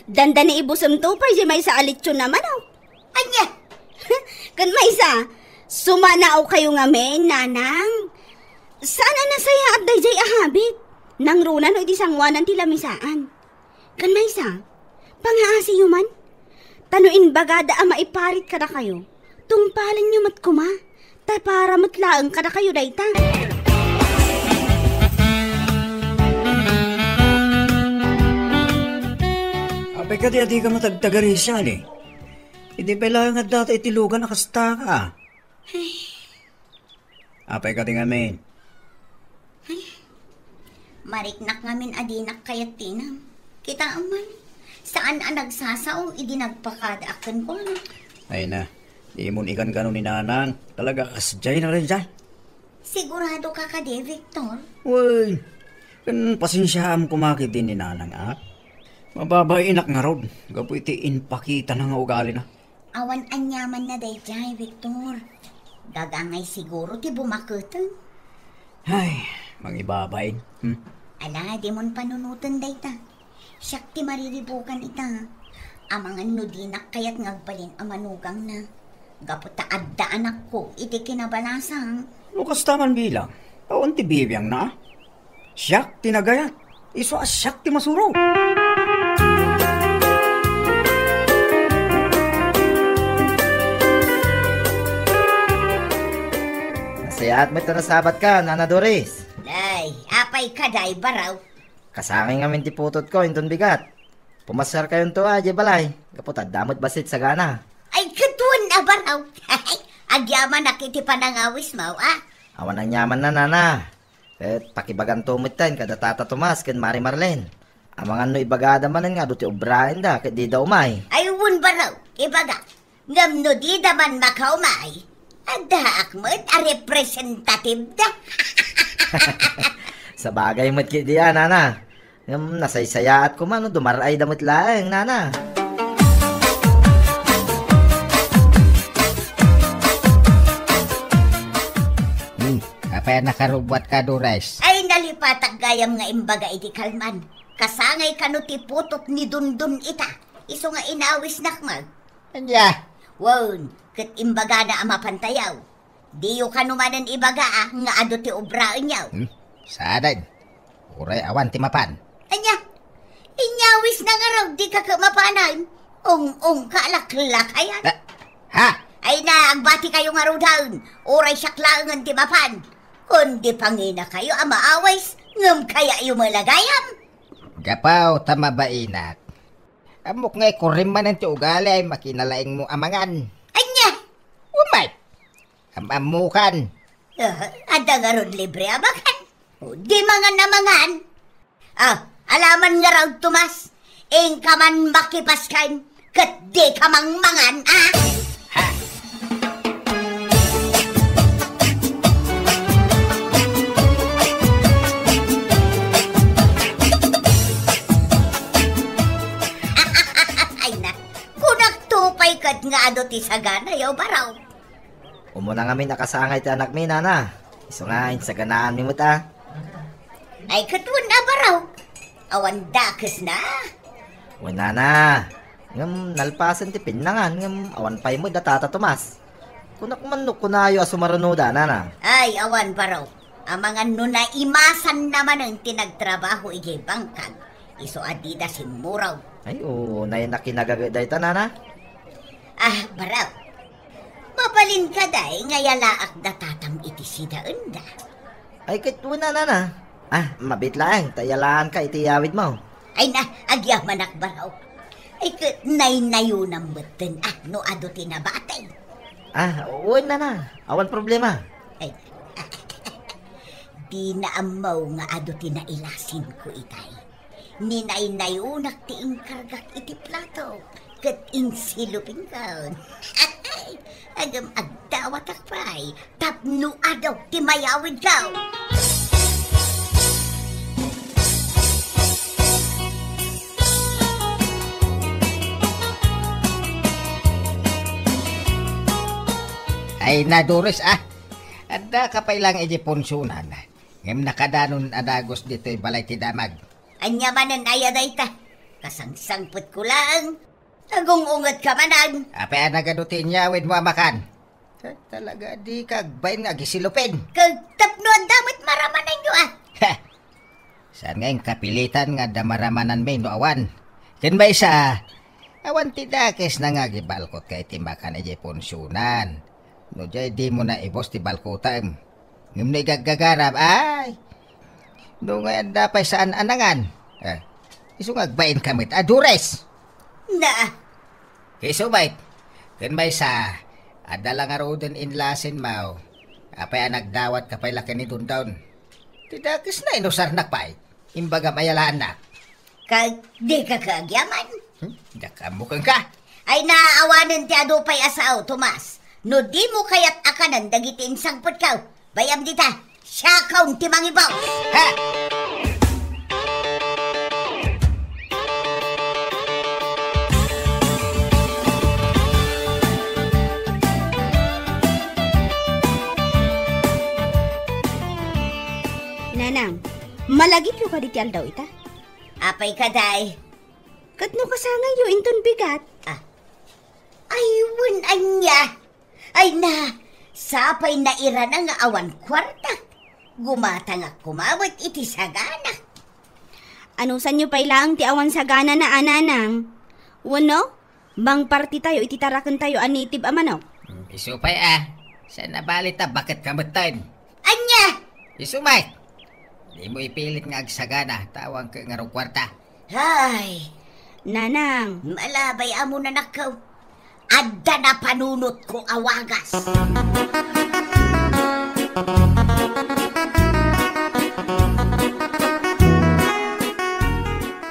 Danda ni ibusam to, pa si may sa alitsyon naman, oh. Anya? Kan may sa, sumanaaw kayo nga men, nanang. Sana nasaya at dayjay ahabit. Nang runan o di sangwanan ti lamisaan. Kan may sa, pangaasi yuman. Tanuin bagada ama iparit kada kayo. Tungpalan nyo mat kuma. Ta para matlaang kada kayo dayta. Apay ka di ka matagtagarisyan eh. Hindi pala nga dati itilugan nakasta ka. Apay ka di nga men. Mariknak ngamin adinak kayat tinam. Kita aman, saan ang nagsasaw, idinagpakada akin ko na. Ay na, di mo ikan gano'n ni nanang. Talaga kasjay na rin dyan. Sigurado ka ka di, Victor? Uy, kan pasensyahan kumakit din ni nanang ah. Mababay inak nga rod. Gapo iti inpakita na nga ugali na. Awan anyaman na day jay, Victor. Gagangay siguro ti bumakutan. Ay, mangibabay. Ala, di mon panunutan day ta. Siyak ti mariribukan ita. Amangan no dinak kayat ngagbalin amanugang na. Gaputa adda anak ko, iti kinabalasang. Lukas taman bilang. Awan ti bibiyang na. Siyak tinagayat. Iso asyak ti masuro. Nasayaat mo ito na sabat ka, Nana Doris. Ay, apay kaday baraw. Kasangay nga min ti putot ko, inton bigat. Pumasar kayon to aje balay. Kaputad damot basit sa gana. Ay, katuan na baraw. Agyaman nakiti panangawis mo, ah. Awan ang yaman na, Nana. Pakibagan tumit tayo kada Tata Tomas ken Mari Marlene. Amangan no ibagada manan nga duti ubrain da ket di daw may. Ay, wun baraw. Ibaga, ngam no di daman makaumay. Adda akmat a representative da. Sa bagay mo't kidiya, Nana. Nasaysaya at kumano dumaray damot laeng, Nana. Kapaya nakarubwat ka, Dores. Ay, nalipatag gayam nga imbaga iti kalman. Kasangay kano ti putot ni Dundun ita. Iso nga inawis nakmag. Anya? Won, ket imbaga na amapantayaw. Diyo kanumanan ibaga nga ado ti ubraan yaw. Saadan. Uray awan ti mapan. Anya, inyawis na nga raw di ka kamapanan. Ong kalaklakayan. Ha? Ay na, agbati kayo nga raw daun. Uray syaklaangan ti mapan. Kundi pangina kayo amaawais, ngam kaya yung malagayam. Gapaw tamabainat. Amok ngay kuriman ti ugali ay makinalaing mo amangan. Anya? Umay. Amamukan. Ada nga ron libre abakan. Di mangan na mangan. Alaman nga raw Tomas. Ing ka man makipaskan. Kat di ka mang mangan, ah? Ha? Ay na, kunak tupay kat nga ado ti sagana yaw baraw. Umuna nga min nakasangay ti anak mi, Nana. Iso nga sa ganaan mi mo ta. Ay katun na baraw. Awan dakes na. O Nana, ngam nalpasan ti pinangan, ngam awan pay mo da Tata Tomas. Kunak man no kunayo asumarunoda, Nana. Ay awan baraw. Amangan no na imasan naman ang tinagtrabaho ijay bangkag. Iso adida si Muraw. Ay, oo, na yun nakinagagaday ta, Nana. Baraw. Mapalin ka day, ngayalaak da tatam iti sidaan da. Ay, kit na, Nana. Mabit lang, tayalaan ka, itiyawid mo. Ay na, agyaman baraw. Ay kat nay-nayo ng beten, no ado tinabatay. Oo, Nana. Awan problema. Ay, di na amaw nga ado tinailasin ko itay. Ninay-nayunak ti inkargak iti plato. Kat insilupin ka. Agam Dawat akpay, tapno adaw ti mayawid ka. Ay nadures Adda ka pa ilang ijiponsyonan. Ngem nakadanon adagos dito'y balay ti damag. Anya manan ayaday ta. Kasangsangput ko lang. Nagungungat ka manan. Apay nagadutin niya with mo amakan. Talaga di kagbayin nga gisilupin. Kag tapno ang damit maramanan nyo Ha! Saan nga yung kapilitan nga damaramanan may no awan? Ken ba isa? Awan tidakes na nga gibalkot kay timbakan ijiponsyonan. No jay di mo na ibos ti balkotam. Ngem na igagagarap ay. No nga dapay saan anangan. Isu ngagbain kamit adures. Na. Isu bait. Ken may sa adala nga roden inlasin mao. Apay nagdawat kapay laki ni Dundown. Tidakis na inusar nakpay. Imbaga mayalaan na. Kag di ka kaagyaman. Dakamukang ka. Ay naaawanan ti adupay asaw, Tomas. No di mo kayat akanan dagitin sangpot kaw. Bayam dita, siya kaun ti mangibaw. Ha! Nanang, malagip yu ka di tiyal daw ita? Apay kaday. Katno kasangay yu inton bigat? Ayun anya. Ay na, sapay na ira na nga awan kwarta. Gumata nga kumawat iti sagana. Ano san yu pailaang ti awan sagana na ananang? Wano? Bang party tayo, ititarakan tayo ani itib amano? Isupay Saan nabalita bakit kamutan? Anya! Isumay! Di mo ipilit nga agsagana, tawang ka nga rong kwarta. Ay, Nanang, malabay amo na nakaw. Adda na panunot ko awagas.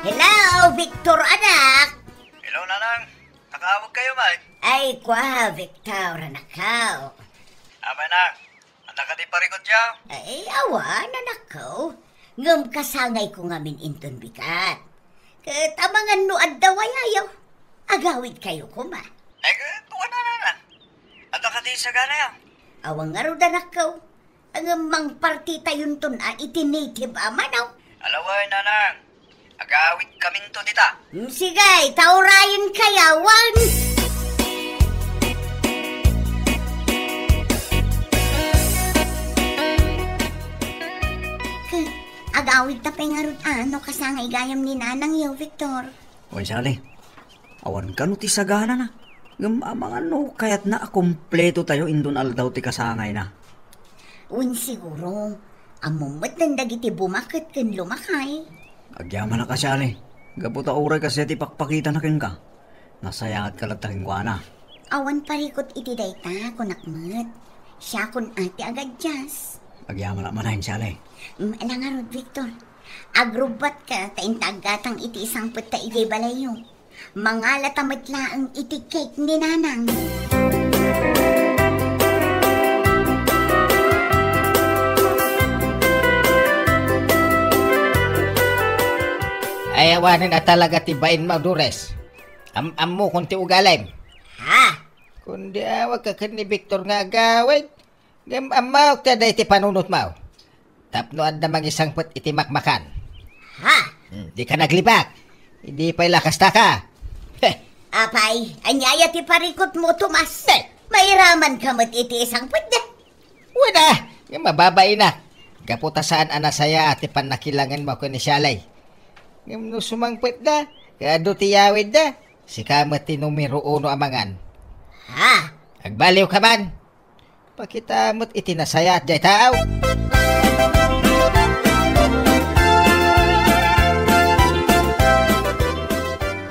Hello, Victor anak. Hello, Nanang. Nakahawag kayo, May. Ay, kwa, Victor anakaw. Abay na. Anak ka di parikot siya. Ay, awa nanakaw. Ngam kasangay ko ngamin inton bikat. Katamangan no addaw ayaw. Agawid kayo kuma. Ay, tuwa na, Nanang. Anak ka di sagana yan. Awang nga ro danakaw. Ang mang party tayon ton iti-native amanaw. Alaway, Nanang. Agawit kaming to dita. Sigay, taurayin kayawan. Agawid ta pengarot kasangay gayam ni Nanang yaw, Victor. Oy, Sally. Awan ka no ti sagana na. Mga no, kaya't na kompleto tayo indon aldaw ti kasangay na. Un siguro, amumot ng dagiti bumakit kan lumakay. Agyaman na ka, Sally. Gaputa oray kasi ti pakpakita na ken ka. Nasayaat ka lang taking kwa na. Awan parikot iti dayta, kunakmat. Siya kun ati agad jas. Agyaman na manahin, Sally. Alangarod, Victor. Agrubat ka, taintagatang iti isang puta igay balayo. Mga latamatlaang iti cake ni Nanang. Ay awanin at talaga tibain mo, Dures. Am mo kung ti ugalim. Ha? Kundi awag ka ni Victor nga agawin. Ngam amaw ka da iti panunot mo. Tapno at namang isang put iti makmakan. Ha? Di ka naglibak. Hindi pa ilakas ta ka. Apay, anyaya ti parikot mo, Tomas. Mairaman ka mat iti isang pwede. Wala. Yung mababay na. Gaputa saan anasaya at ipanakilangan mo ko ni Shalay. Yung sumangpit na. Kaya do tiyawid na. Si kamat ti numero 1 amangan. Ha? Agbaliw ka man. Pakita mo't itinasaya at jay tao.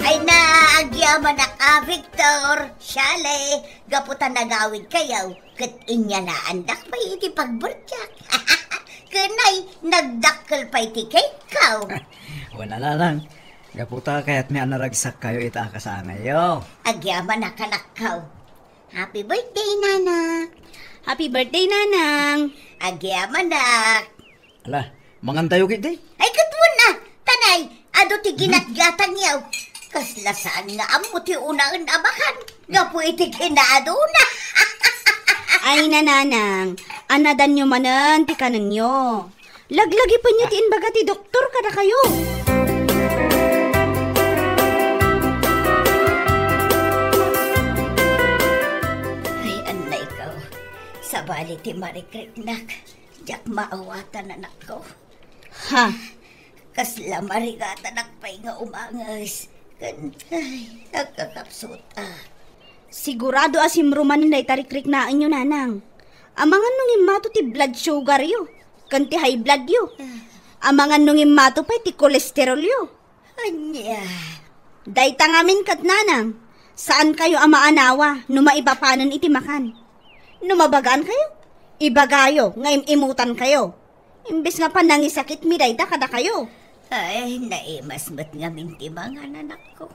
Ay naagyaman na ka, Victor. Siyale, gaputan nagawid kayaw. Kat inyalaan dak pa iti pagburtyak. Kanay, nagdakkel pa iti cake kaw. Wala na lang. Gaputa kaya't may anaragsak kayo ita kasangay yo. Agyaman na kanakaw. Happy birthday, Nana. Happy birthday, Nanang. Agyaman, nak. Ala, mangantayo gid Ay, katwan na. Tanay, ado ti ginatgatan yaw. Kaslasaan nga amo ti unaan abakan. Nga po iti kinaado na. Ay, Nanang. Anadan nyo manan, ti kanan nyo. Laglagi pa niyo ti inbaga ti doktor kada kayo. Ay, anay ko. Sabali ti marikriknak. Diyak maawatan anak ko. Ha? Kasla marigatan akpay nga umangas. Ay, nagkakapsuta. Sigurado asim rumanin na itarikrik na inyo, Nanang. Amangan nung imato ti blood sugar yo. Kanti high blood yo. Amangan nung imato pa ti kolesterol yo. Anya. Dayta ngamin kat, Nanang. Saan kayo amaanawa no maibapanan iti makan? No mabagaan kayo? Ibagayo, ngayon imutan kayo. Imbes nga pa nangisakit mi dayta kada kayo. Ay, naimas ba't nga minti mga anak ko.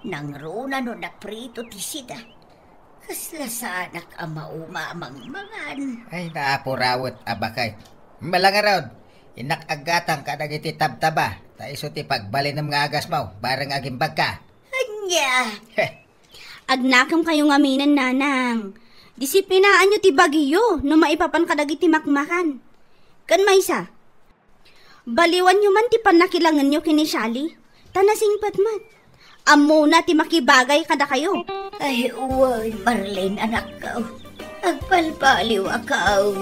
Nang runa no naprito ti sida. Kasla sa anak ama umamang-mangan. Ay, naapurawat abakay. Malangarod, inakagatang ka nagiti tabtaba. Taiso ti pagbali ng mga agas mo, barang agimbag ka. Anya. Agnakam kayo ngaminan, Nanang. Disiplinaan nyo ti bagiyo no maipapan kadagiti makmakan. Kan maysa, baliwan nyo man ti panakilangan nyo kini Shali. Tanasing patmat. Amo na ti makibagay kada kayo. Ay, uway, Marlene, anak ko. Agpalpaliw akaw.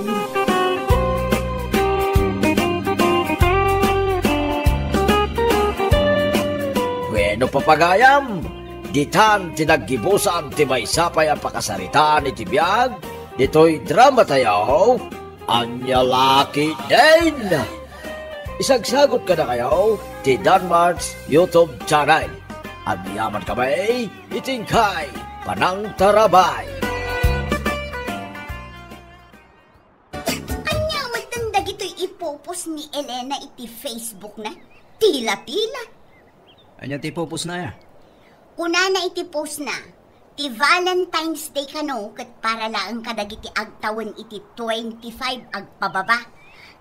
Bueno papagayam, ditan tinaggibusan ti maysapay ang pakasarita ni Tibiyag, dito'y drama tayo, Anya Laki Din. Isagsagot ka na kayo, ti Danmarks YouTube channel. At yaman kami, itingkay, panang tarabay. Anya, magtandag ito'y ipopos ni Elena iti Facebook na. Tila-tila. Anya ti pupus na ya. Una na iti post na. Ti Valentine's Day kano, kat para lang kadagiti agtawan iti 25 agpababa.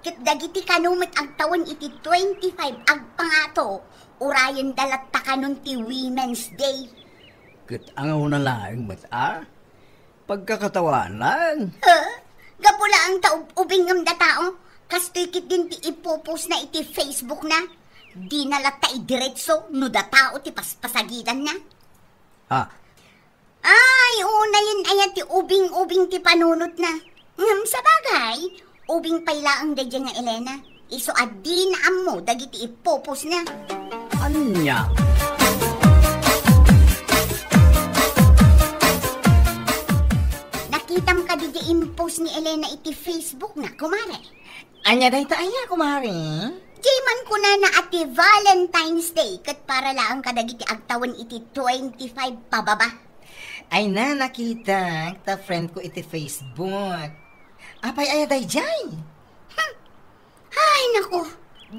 Kat dagiti kano met agtawan iti 25 agpangato. Urayan dalat ta kanon ti Women's Day. Ket ang una lang mat pagkakatawan lang. Gapula ang taubing ng datao. Kastoy kit din ti ipopos na iti Facebook na. Di nalata idiretso no datao ti paspasagidan na. Ay, una yun ayan ti ubing-ubing ti panunot na. Sa bagay, ubing payla ang dadya nga Elena. Iso adi na amo dagiti ipopos na. Anya. Nakitam ka di impose ni Elena iti Facebook na, kumare. Anya day ta aya, kumari. Jayman ko na ati Valentine's Day kat para lang kadagiti agtawan iti 25 pababa. Ay na, nakita. Ta friend ko iti Facebook. Apay aya day jay. Ay, naku.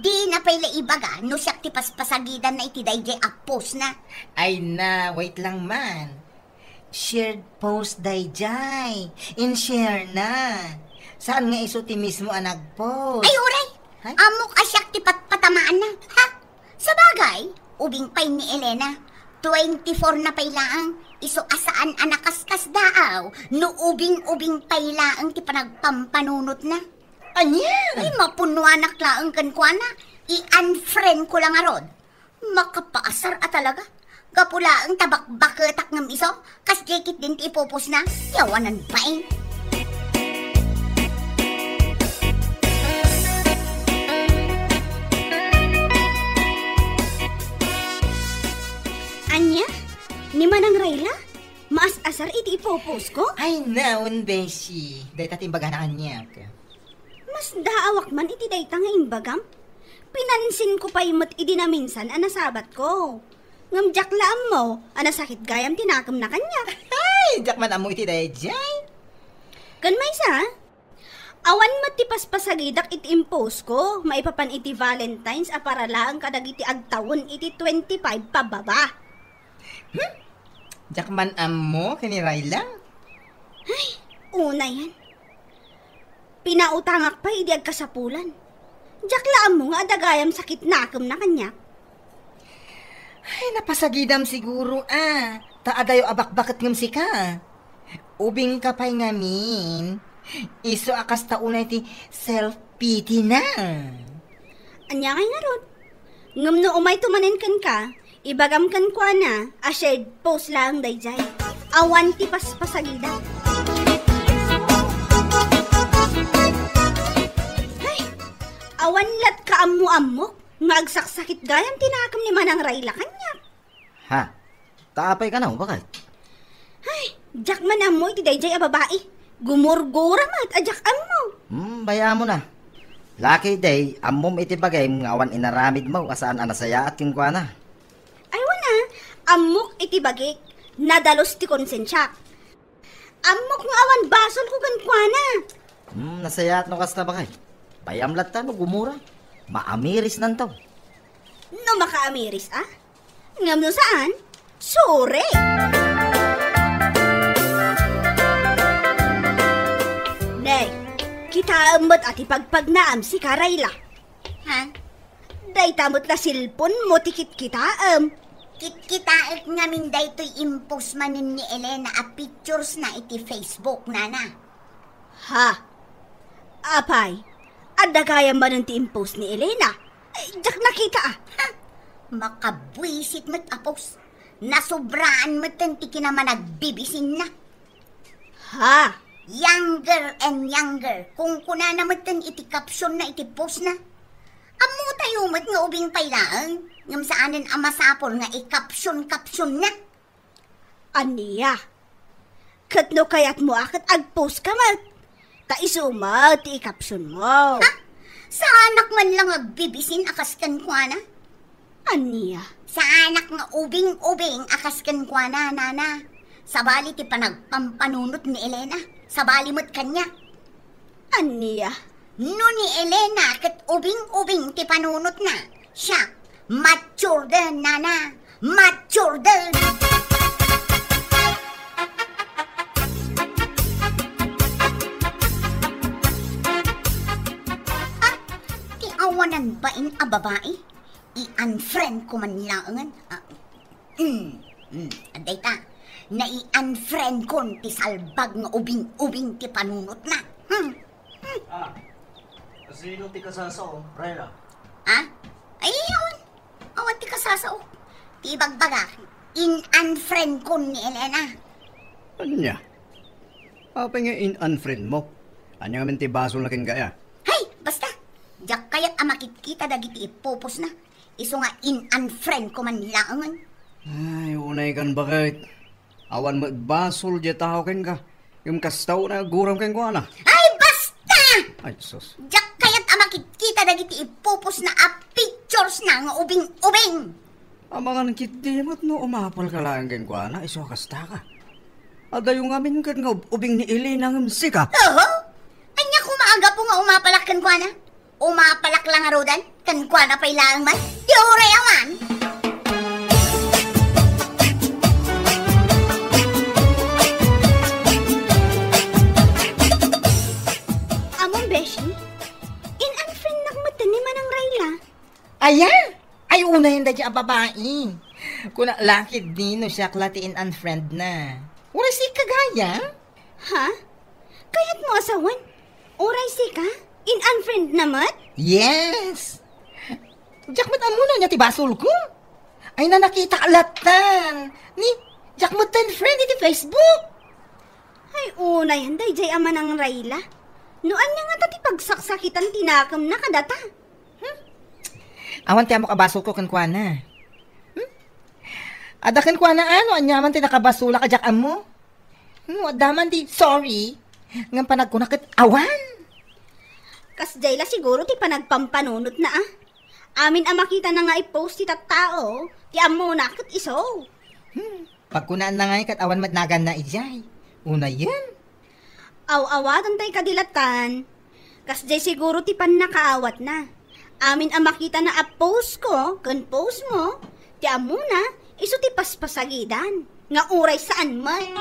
Di na pala ibaga no siyak ti paspasagidan na iti dayjay apos na. Ay na, wait lang man. Shared post day jay. In-share na. Saan nga iso ti mismo ang nag-post? Ay, uray. Hay? Amok asyak ti patpatamaan na. Ha? Sa bagay, ubing pay ni Elena. 24 na paylaang. Iso asaan anakaskas daaw. No ubing-ubing paylaang ti panagpampanunot na. Anya? Ay, mapunuanak laang kankwana. I-unfriend ko lang arod. Makapaasar at talaga. Kapula ang tabak-baketak ng iso. Kas jekit din ti ipopos na. Yawanan pa eh. Anya? Ni Manang Rayla? Maas asar iti ipopos ko? Ay naon, Beshi. Day tatimbaga na kanya. Mas daawak man iti dayta nga imbagam. Pinansin ko pa imot idi na minsan anasabat ko. Ngamjaklaan mo, anasakit gayam tinakam na kanya. Ay, jakman amo iti day jay. Kan may sa? Awan matipas pasagidak iti impose ko, maipapan iti Valentine's para lang kadagiti agtawon iti 25 pababa. Jakman amo kini Rayla. Una yan. Pinautangak pa idiag kasapulan. Jaklaan mo nga adagayam sakit nakam na kanya. Ay, napasagidam siguro Taadayo abak-bakit ngam si ka. Ubing ka pa'y ngamin. Iso akas taunay ti self-pity na. Anya ngay nga ron. Ngam no umay tumanin kan ka, ibagam kan kwa na, a shared post lang dayjay. Awan ti paspasagida. Ay, awan lat ka ammo-ammo, ngagsaksakit gayam tinakam ni Manang Rayla kanya. Ha? Taapay ka na, bakit? Ay, jak man ammo iti dayjay a babae. Gumurgura mat, ajak ammo. Baya mo na. Lucky day, amom iti bagay nga awan inaramid mo asaan anasaya at kinkwa na. Ay wana, amok iti bagik, nadalos ti konsensya. Amok nga awan basol ko kankwa na. Nasaya at no kasta bakay. Bayamlat ta no gumura. Maamiris nantaw. No makaamiris Ngam no saan? Sore! Nay, kita amot at ipagpagnaam si Karayla. Ha? Day tamot na silpon mo tikit kita Kit-kitaek ngamin daytoy impos manin ni Elena a pictures na iti Facebook, nana. Ha? Apay, adagayam ba ng ti-impose ni Elena? Jak nakita Ha? Makabwisit mo't apos. Nasubraan mo't ti kinaman nagbibisin na. Ha? Younger and younger. Kung kuna na mo't iti caption na iti post na. Amo tayo mo't nga ubing pailaan. Ngam saanin ang masapol nga i-caption na. Aniya? Katno kayat mo akat ag-post ka mat. Taisuma, ti i-caption mo. Ha? Sa anak man lang agbibisin akaskan kwa na? Aniya? Sa anak nga ubing-ubing akaskan kwa na, nana. Sabali ti panagpampanunot ni Elena. Sabali mo't kanya. Aniya? No ni Elena kat ubing-ubing ti panunot na. Siya, mature din, nana. Mature din. Ti awanan ba in a babae? I-unfriend ko man laangan. Aday ta. Na i-unfriend ko ti salbag nga ubing-ubing ti panunot na. Sino ti kasasao, Rayla? Ay, awan ti kasasao. Ti bagbaga, in-unfriend ko ni Elena. Anya? Apa nga in-unfriend mo? Anya nga ti basol na kaya? Hay, basta. Diyak kaya't amakit-kita dagiti ipopos na. Iso nga in-unfriend ko man laangan. Ay, unay kan bakit? Awan mo basol di tao ka. Yung kastaw na guram kang kuha na. Ay, basta! Ay, sus. Diyak kaya't amakit-kita dagiti ipopos na pictures na nga ubing-ubing. Amangan kitdimot no umapal ka lang kang kuha na. Iso kasta ka. Ada yung amin kan nga ubing ni Elena ng sika. Oo? Anya kumaaga po nga umapalak kan kuha na? Umapalak lang nga rodan? Kan kuha na pa'y lang man? Di oray awan! Beshi, in-unfriend na kumatan ni Manang Rayla. Ayan! Ay, una yung dadya babae. Kung lakid din, no siya klati in-unfriend na. Wala si kagaya? Ha? Kayat mo asawan? Oray si ka? In-unfriend naman? Yes! Jakmat amuna niya ti basol ko. Ay na nakita alatan. Ni Jakmat ten friend iti Facebook. Ay, una yan, dayjay ama ng Rayla. Noan niya nga tati pagsaksakitan tinakam na kadata. Awan tiya mo kabasol ko kankwa na. Ada kankwa na ano, anyaman ti nakabasula ka jak amo. Adaman di, sorry. Ngan panagkunakit awan. Kasjay la siguro ti panagpampanunot na Amin ang makita na nga i-post ti tattao. Ti amo nakit iso. Pagkunaan na nga kat awan matnagan na ijay. Una yan. Aw-awatan tay kadilatan. Kasjay siguro ti pan nakaawat na. Amin ang makita na a-post ko, kan post mo, ti amo na, iso ti paspasagidan. Nga uray saan man.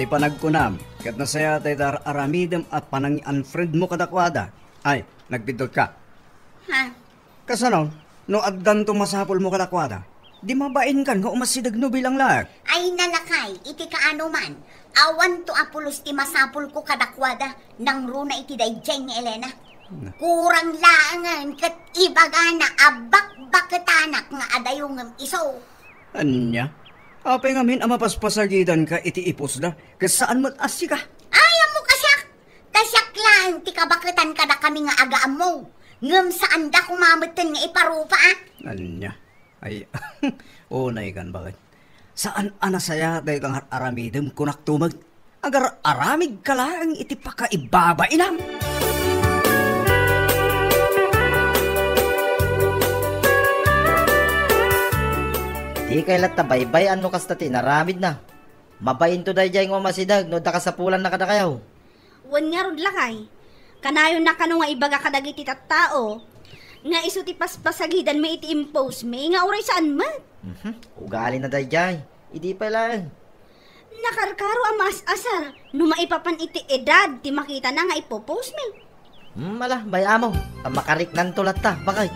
Iti panagkunam, kat nasaya tayo aramidem at panang unfriend mo kadakwada. Ay, nagpindot ka. Ha? Kasano, no addan to masapol mo kadakwada, di mabain kan nga umasidag no bilang lag. Ay nalakay, iti kaano man. Awan to apulos ti masapul ko kadakwada nang runa iti dayjay ni Elena. Kurang laangan kat ibagana abak-baketanak nga adayong iso. Anya? Apay ngamin amapaspasagidan ka iti ipos na, kasaan mo't asi ka? Ayaw mo kasyak! Kasyak lang, ti kabaketan ka na kami nga agaam mo. Ngam saan da kumamatan nga iparupa Anya? Ay, unay kan bakit? Saan anasaya dahil kang aramidem kunak tumag? Agar aramig ka lang iti pakaibaba inam. Di kay latabaybay ano kasta tinaramid na. Mabayin to dayjay nga masidag no dakasapulan na kada kayaw. Wan nga rod lakay. Kanayon na kano nga ibaga kadagiti tattao. Nga iso ti paspasagidan may iti impose may nga uray saan man. Ugali na dayjay. Idi pa lang. Nakarkaro amas asar. No maipapan iti edad ti makita na nga ipopost me. Mala, bayamo. Makarik nan tulat ta. Bakay?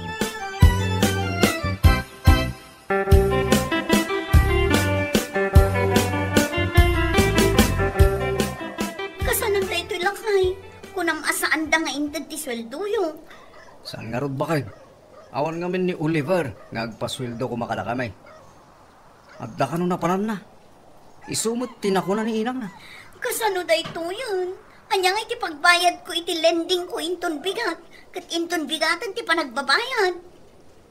Kasanan da ito lakay. Kunam asaan da nga inted ti sweldo yung. Saan nga rod ba kayo? Awan ngamin ni Oliver, nga agpasweldo ko makadakamay. At da ka nung napanan na. Isumot tinako na ni inang na. Kasano da ito yun? Anya nga iti pagbayad ko iti lending ko inton bigat. Kat inton bigatan ti panagbabayad.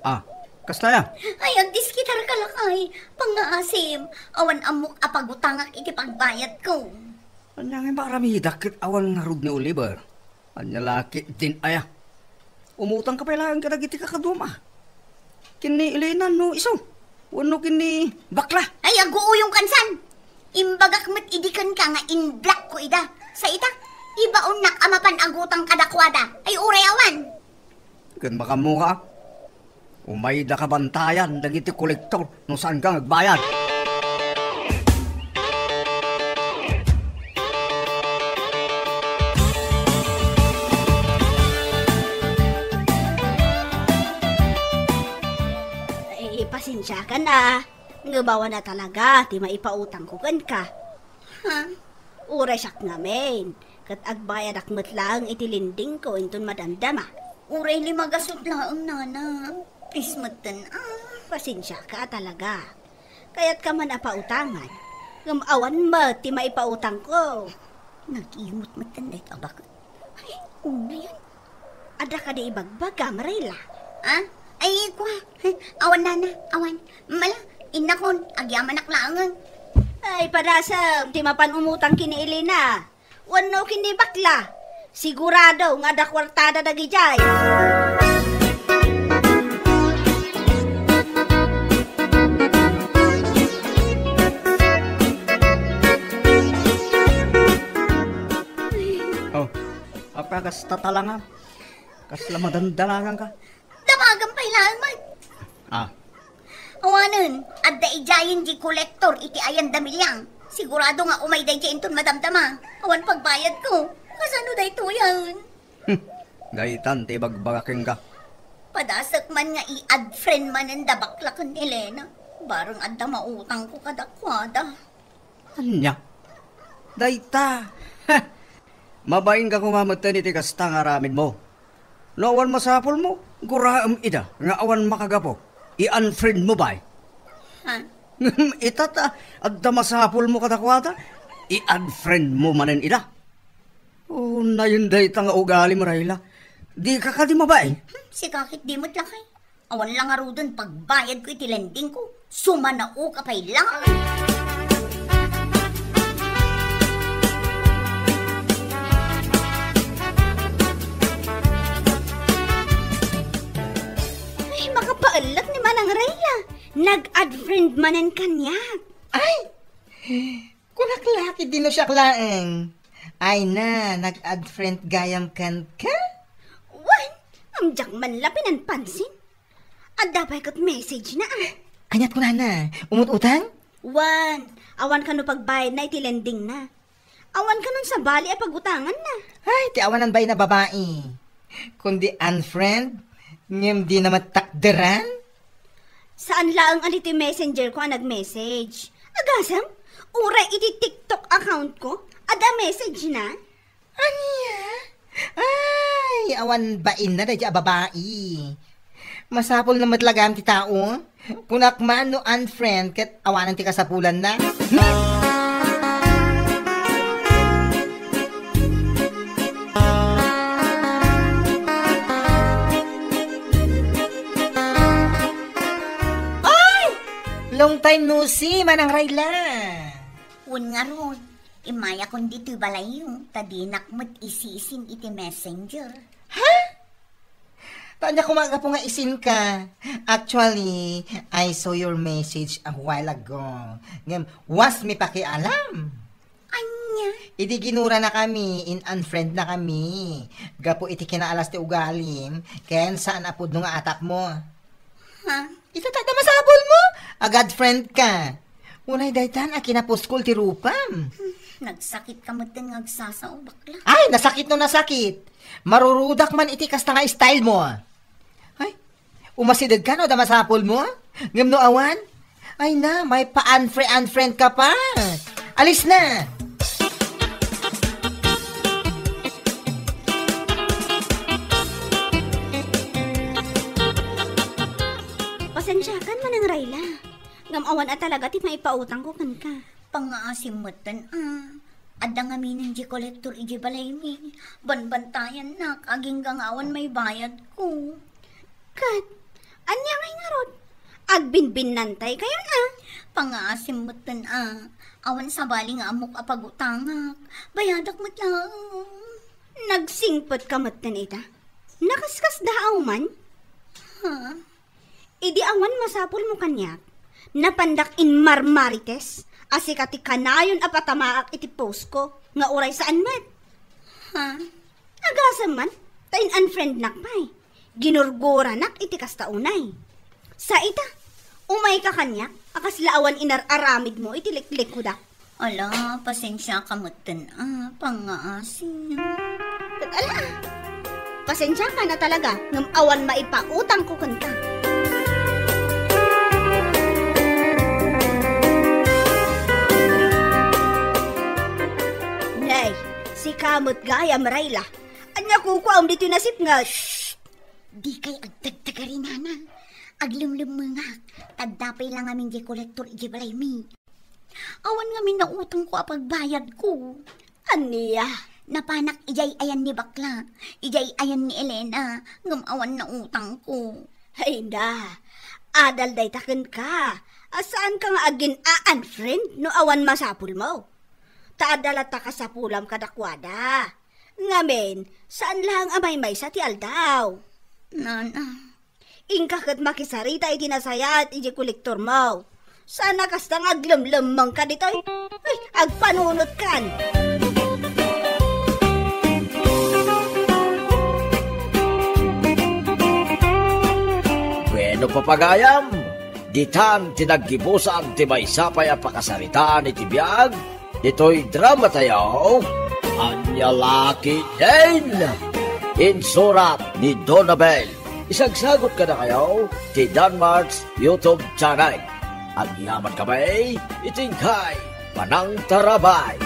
Ah, kastaya? Ay, agdiskitar ka lakay. Pangaasim, awan amok apagutangak iti pagbayad ko. Anya nga maramida kit awan nga rod ni Oliver. Anya laki din aya. Umutang ka pa ilang ka nagiti kakaduma. Kini Elena no iso. Wano kini bakla. Ay, aguuyong kansan. Imbagak met idikan ka nga in black ko ida. Sa ita, ibaon nak amapan agutang kadakwada. Ay, uray awan. Kan baka mo ka. Umay da kabantayan dagiti kolektor no saan ka nagbayad. Pasensya ka na. Ngabawa na talaga, ti maipautang ko kan ka. Ha? Uray siyak ngamin. Kat agbayad akmat lang itilinding ko inton madamdama. Uray limagasot lang, nana. Please matan, Pasensya ka talaga. Kaya't ka man apautangan. Ngamawan mo, ti maipautang ko. Nag-imot matan dahil abak. Ay, una yan. Ada ka di ibagbaga, Marila. Ha? Ay, kwa. Awan, nana. Awan. Mala, inakon. Agyaman aklangan. Ay, padasam, ti mapan umutang kini Elena. Wano kini bakla. Sigurado nga ada kwartada dagijay. Oh, apa kas tatalangan? Kas lamadandalangan ka? Damagan pa ilaman. Ah, Awanan, adda ijayin di kolektor iti ayan damilyang. Sigurado nga umay day inton madamdama. Awan pagbayad ko. Kasano day to yan? gaitan ti bagbagaking ka. Padasak man nga i-add friend man ang dabaklakan ni Elena. Barang adda mautang ko kadakwada. Anya? Dayta. Mabaing ka kumamatan iti kasta nga ramin mo. No awan masapol mo, guraam ida, nga awan makagapo. I-unfriend mo ba? Ha? Itata, adda masapol mo kadakwata, i-unfriend mo manen ida. Oh, na yun dayta nga ugali mo, Rayla. Di ka ka di mabay. Si kakit di mo't lakay. Awan lang nga rodon pagbayad ko iti lending ko. Sumanao ka pa'y lang. Makapaalat ni Manang Rayla. Nag-add friend manen kanya. Ay! Kunaklaki din no siya klaeng. Ay na, nag-add friend gayam kan ka? Wan, amjak man lapinan pansin. Adda pa ikot message na Kanyat ko na, umut-utang? Wan, awan ka no pagbayad na iti lending na. Awan ka nun sa bali ay pagutangan na. Ay, ti awanan ba'y na babae? Kundi unfriend, ngem di na matakderan? Saan laang aliti messenger ko ang nag-message? Agasam, uray iti TikTok account ko, ada message na. Anya? Ay, awan bain na da babae. Masapol na matlagam ti tao. Kunakman no unfriend ket awanan ti kasapulan na. Long time no see, Manang Rayla. Un nga ron, imaya kung dito balay yung tadinak mo't isisin iti messenger. Ha? Tanya kumaga po nga isin ka. Actually, I saw your message a while ago. Ngam, was mi pakialam. Anya? Iti ginura na kami, in unfriend na kami. Gapo iti kinaalas ti ugalim, ken saan apod nung atak mo. Ha? Itatada masabol mo, agad friend ka. Unay daytan, akinaposkol ti rupam. Nagsakit ka mo't din ngagsasaw, bakla. Ay, nasakit no nasakit. Marurudak man iti kasta nga style mo. Ay, umasidag ka no, damasapol mo? Ngam no awan? Ay na, may pa-unfriend ka pa. Alis na! Pasensya kan, Manang Rayla. Ngamawan at talaga ti maipautang ko kan ka. Pangaasim mo tan, Ada nga minang di kolektor iji balay mi. Banbantayan na, kaging gangawan may bayad ko. Kat, anya ngay nga rod? Agbinbin nantay kayo na. Pangaasim mo tan, Awan sa bali nga amok apagutangak. Bayadak mo't lang. Nagsingpot ka mo't ita. Nakaskas daaw man? Ha? Idi awan masapul mo kanyak. Napandak in marmarites. Asikati kanayon apatamaak iti post ko. Nga uray saan met. Ha? Agasam man. Tain unfriend nak pa'y. Ginurgura nak iti kastaunay. Sa ita, umay ka kanyak. Akas laawan inararamid mo iti liklik ko da. Ala, pasensya ka mo tan, pangaasim. Ala, pasensya ka na talaga. Ngam awan maipautang ko kanta. Nay, si kamot gayam Rayla. Anya kukuam dito nasip nga. Shhh! Di kay agtagtagarin na. Aglumlum mga. Tagdapay lang amin di kolektor iji balay mi. Awan nga min na utang ko apagbayad ko. Aniya? Napanak ijay ayan ni bakla. Ijay ayan ni Elena. Ngam awan na utang ko. Ay na. Adal day taken ka. Asaan ka nga agin unfriend no awan masapul mo? Taadalata ka sa pulam kadakwada. Ngamen, saan lang amay may sa ti aldaw? Nana. Ingka kat makisarita iti nasaya at iti kolektor mo. Sana kastang aglamlamang ka ditoy. Ay, agpanunot kan. Bueno papagayam, ditan tinaggibusan ti maysapay a pakasaritaan iti biyag, dito'y drama tayo, Anya Laki Din! Insurat ni Donabel. Isagsagot ka na kayo ti Danmarks YouTube channel. Ang yaman kamay, itingkay, Manang Tarabay.